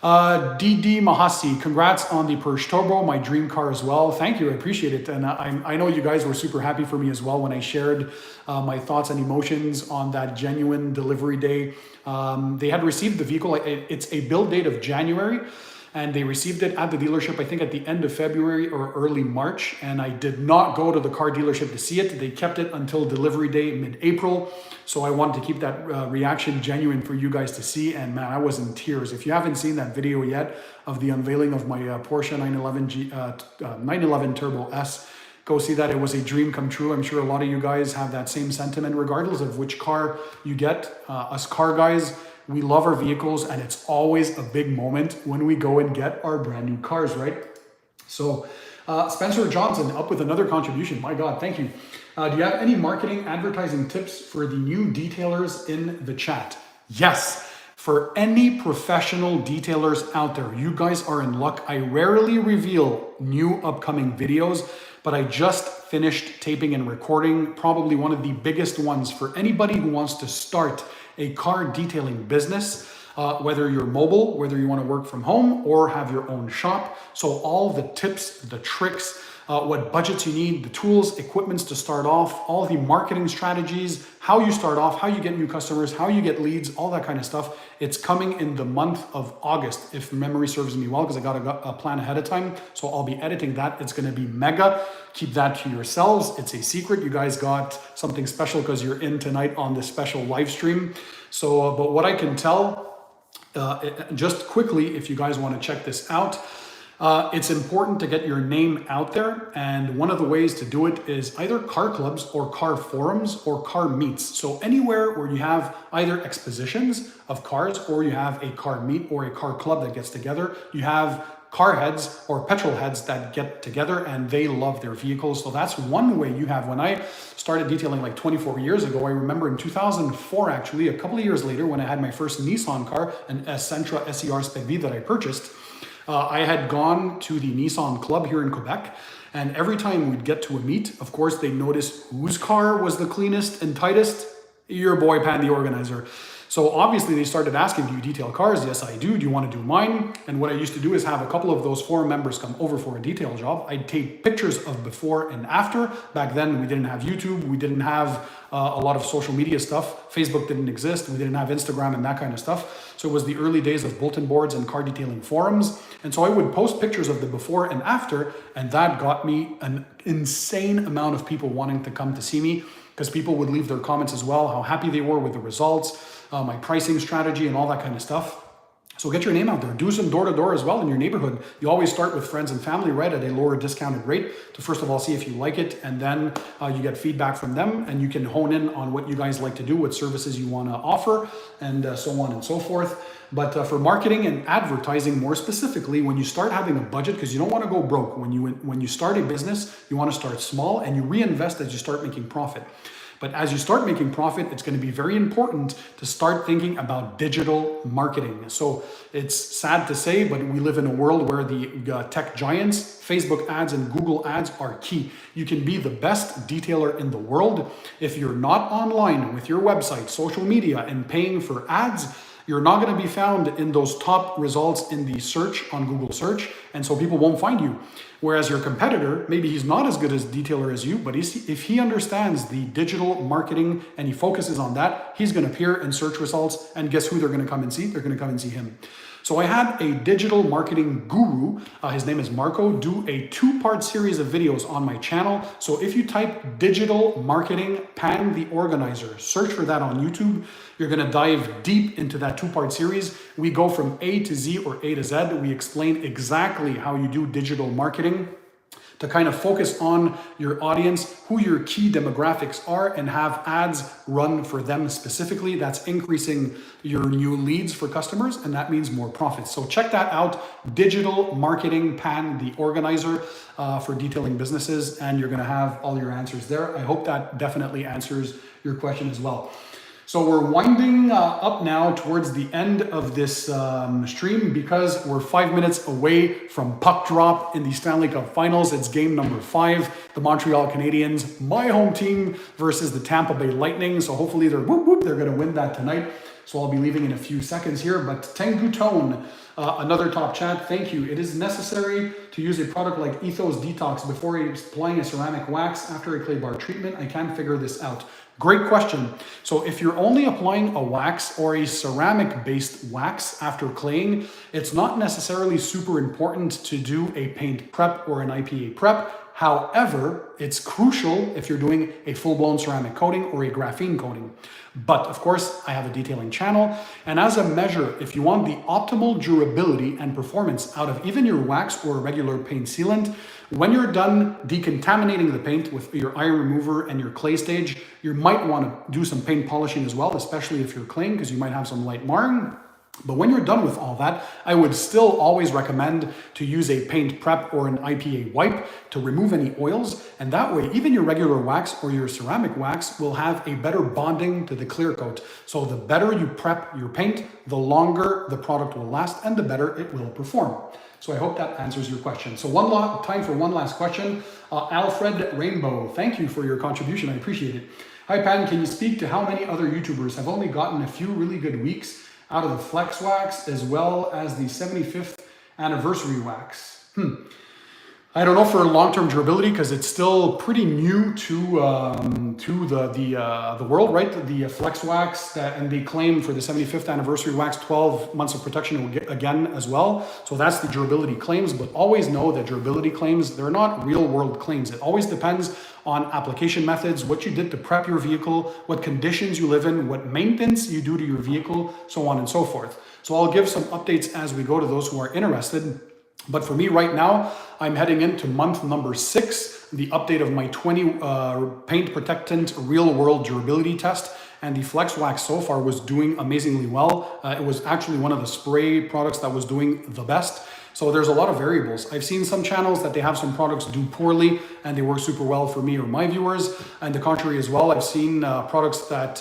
DD Mahasi, congrats on the Purge Turbo, my dream car as well. Thank you, I appreciate it. And I know you guys were super happy for me as well when I shared my thoughts and emotions on that genuine delivery day. They had received the vehicle, it's a build date of January, and they received it at the dealership, I think at the end of February or early March, and I did not go to the car dealership to see it. They kept it until delivery day mid-April, so I wanted to keep that reaction genuine for you guys to see, and man, I was in tears. If you haven't seen that video yet of the unveiling of my Porsche 911 Turbo S, go see that. It was a dream come true. I'm sure a lot of you guys have that same sentiment regardless of which car you get. Us car guys, we love our vehicles, and it's always a big moment when we go and get our brand new cars, right? So Spencer Johnson up with another contribution. My God, thank you. Do you have any marketing advertising tips for the new detailers in the chat? Yes. For any professional detailers out there, you guys are in luck. I rarely reveal new upcoming videos, but I just finished taping and recording probably one of the biggest ones for anybody who wants to start a car detailing business, whether you're mobile, whether you want to work from home or have your own shop. So all the tips, the tricks, what budgets you need, the tools, equipments to start off, all the marketing strategies, how you start off, how you get new customers, how you get leads, all that kind of stuff. It's coming in the month of August, if memory serves me well, because I got a plan ahead of time. So I'll be editing that. It's going to be mega. Keep that to yourselves. It's a secret. You guys got something special because you're in tonight on this special live stream. So, but what I can tell, just quickly, if you guys want to check this out, it's important to get your name out there, and one of the ways to do it is either car clubs or car forums or car meets. So anywhere where you have either expositions of cars or you have a car meet or a car club that gets together, you have car heads or petrol heads that get together and they love their vehicles. So that's one way you have. When I started detailing like 24 years ago, I remember in 2004, actually, a couple of years later, when I had my first Nissan car, an Sentra SER Spec V that I purchased, I had gone to the Nissan club here in Quebec, and every time we'd get to a meet, of course, they'd notice whose car was the cleanest and tightest. Your boy, Pan TheOrganizer. So obviously they started asking, do you detail cars? Yes, I do. Do you want to do mine? And what I used to do is have a couple of those forum members come over for a detail job. I'd take pictures of before and after. Back then, we didn't have YouTube. We didn't have a lot of social media stuff. Facebook didn't exist. We didn't have Instagram and that kind of stuff. So it was the early days of bulletin boards and car detailing forums. And so I would post pictures of the before and after, and that got me an insane amount of people wanting to come to see me, because people would leave their comments as well, how happy they were with the results, my pricing strategy and all that kind of stuff. So get your name out there. Do some door-to-door as well in your neighborhood. You always start with friends and family, right, at a lower discounted rate to first of all see if you like it, and then you get feedback from them, and you can hone in on what you guys like to do, what services you want to offer, and so on and so forth. But for marketing and advertising more specifically, when you start having a budget, because you don't want to go broke. When you start a business, you want to start small and you reinvest as you start making profit. But as you start making profit, it's going to be very important to start thinking about digital marketing. So it's sad to say, but we live in a world where the tech giants, Facebook ads and Google ads are key. You can be the best detailer in the world. If you're not online with your website, social media, and paying for ads, you're not going to be found in those top results in the search on Google search, and so people won't find you. Whereas your competitor, maybe he's not as good as detailer as you, but if he understands the digital marketing and he focuses on that, he's going to appear in search results, and guess who they're going to come and see? They're going to come and see him. So I had a digital marketing guru, his name is Marco, do a 2-part series of videos on my channel. So if you type digital marketing Pan TheOrganizer, search for that on YouTube, you're gonna dive deep into that 2-part series. We go from A to Z or A to Z. We explain exactly how you do digital marketing to kind of focus on your audience, who your key demographics are, and have ads run for them specifically. That's increasing your new leads for customers, and that means more profits. So check that out, Digital Marketing Pan TheOrganizer, for detailing businesses, and you're gonna have all your answers there. I hope that definitely answers your question as well. So we're winding up now towards the end of this stream because we're 5 minutes away from puck drop in the Stanley Cup Finals. It's game number 5, the Montreal Canadiens, my home team, versus the Tampa Bay Lightning. So hopefully they're going to win that tonight. So I'll be leaving in a few seconds here. But Tengu Tone, another top chat, thank you. It is necessary to use a product like Ethos Detox before applying a ceramic wax after a clay bar treatment. I can't figure this out. Great question. So if you're only applying a wax or a ceramic-based wax after claying, it's not necessarily super important to do a paint prep or an IPA prep. However, it's crucial if you're doing a full-blown ceramic coating or a graphene coating. But of course, I have a detailing channel, and as a measure, if you want the optimal durability and performance out of even your wax or a regular paint sealant, when you're done decontaminating the paint with your iron remover and your clay stage, you might want to do some paint polishing as well, especially if you're claying, because you might have some light marring. But when you're done with all that, I would still always recommend to use a paint prep or an IPA wipe to remove any oils. And that way, even your regular wax or your ceramic wax will have a better bonding to the clear coat. So the better you prep your paint, the longer the product will last and the better it will perform. So I hope that answers your question. So time for one last question. Alfred Rainbow, thank you for your contribution. I appreciate it. Hi Pan, can you speak to how many other YouTubers have only gotten a few really good weeks out of the Flex Wax as well as the 75th anniversary wax? I don't know for long-term durability because it's still pretty new to the world, right? The Flex Wax, and they claim for the 75th anniversary wax 12 months of protection again as well. So that's the durability claims, but always know that durability claims, they're not real-world claims. It always depends on application methods, what you did to prep your vehicle, what conditions you live in, what maintenance you do to your vehicle, so on and so forth. So I'll give some updates as we go to those who are interested. But for me right now, I'm heading into month number 6, the update of my 20 paint protectant real world durability test. And the Flex Wax so far was doing amazingly well. It was actually one of the spray products that was doing the best. So there's a lot of variables. I've seen some channels that they have some products do poorly and they work super well for me or my viewers. And the contrary as well. I've seen products that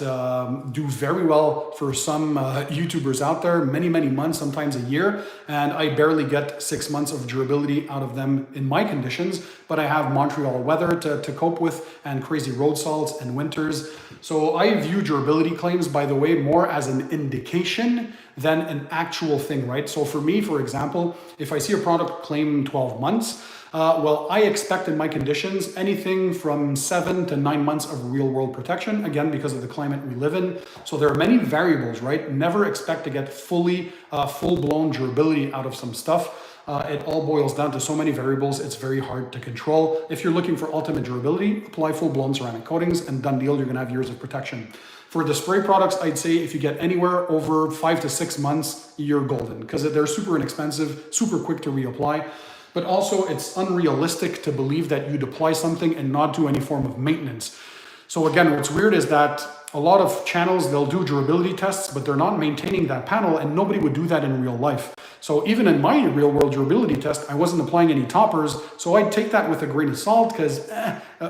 do very well for some YouTubers out there, many months, sometimes a year. And I barely get 6 months of durability out of them in my conditions, but I have Montreal weather to cope with and crazy road salts and winters. So I view durability claims, by the way, more as an indication than an actual thing, right? So for me, for example, if I see a product claim 12 months, well, I expect in my conditions anything from 7 to 9 months of real world protection, again, because of the climate we live in. So there are many variables, right? Never expect to get full-blown durability out of some stuff. It all boils down to so many variables, it's very hard to control. If you're looking for ultimate durability, apply full-blown ceramic coatings and done deal, you're gonna have years of protection. For the spray products, I'd say if you get anywhere over 5 to 6 months, you're golden because they're super inexpensive, super quick to reapply. But also it's unrealistic to believe that you'd apply something and not do any form of maintenance. So again, what's weird is that a lot of channels, they'll do durability tests, but they're not maintaining that panel and nobody would do that in real life. So even in my real world durability test, I wasn't applying any toppers. So I'd take that with a grain of salt because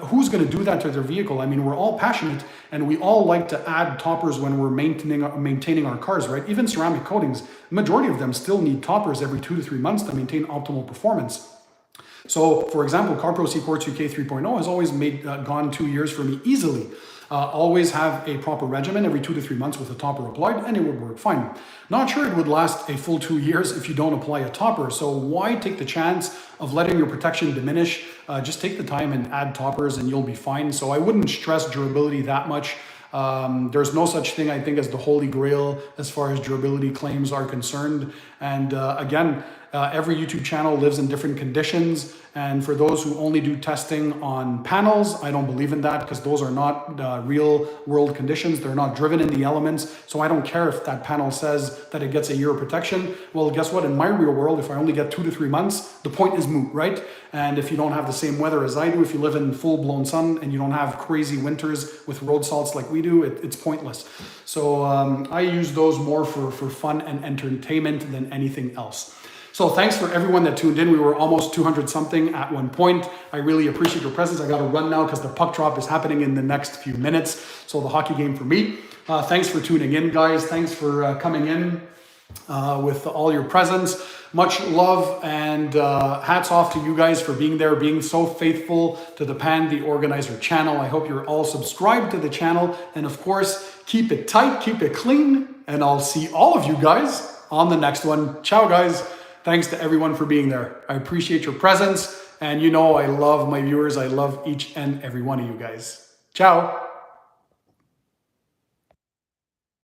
who's going to do that to their vehicle? I mean, we're all passionate and we all like to add toppers when we're maintaining our cars, right? Even ceramic coatings, the majority of them still need toppers every 2 to 3 months to maintain optimal performance. So for example, CarPro C Quartz UK 3.0 has always gone 2 years for me easily. Always have a proper regimen every 2 to 3 months with a topper applied and it would work fine. Not sure it would last a full 2 years if you don't apply a topper. So why take the chance of letting your protection diminish? Just take the time and add toppers and you'll be fine. So I wouldn't stress durability that much. There's no such thing, I think, as the holy grail as far as durability claims are concerned. And again, every YouTube channel lives in different conditions. And for those who only do testing on panels, I don't believe in that because those are not real world conditions. They're not driven in the elements. So I don't care if that panel says that it gets a year of protection. Well, guess what? In my real world, if I only get 2 to 3 months, the point is moot, right? And if you don't have the same weather as I do, if you live in full-blown sun and you don't have crazy winters with road salts like we do, it's pointless. So I use those more for fun and entertainment than anything else. So thanks for everyone that tuned in. We were almost 200 something at one point. I really appreciate your presence. I got to run now because the puck drop is happening in the next few minutes. So the hockey game for me. Thanks for tuning in, guys. Thanks for coming in with all your presence. Much love and hats off to you guys for being there, being so faithful to the Pan TheOrganizer channel. I hope you're all subscribed to the channel. And of course, keep it tight, keep it clean. And I'll see all of you guys on the next one. Ciao, guys. Thanks to everyone for being there. I appreciate your presence. And you know I love my viewers. I love each and every one of you guys. Ciao.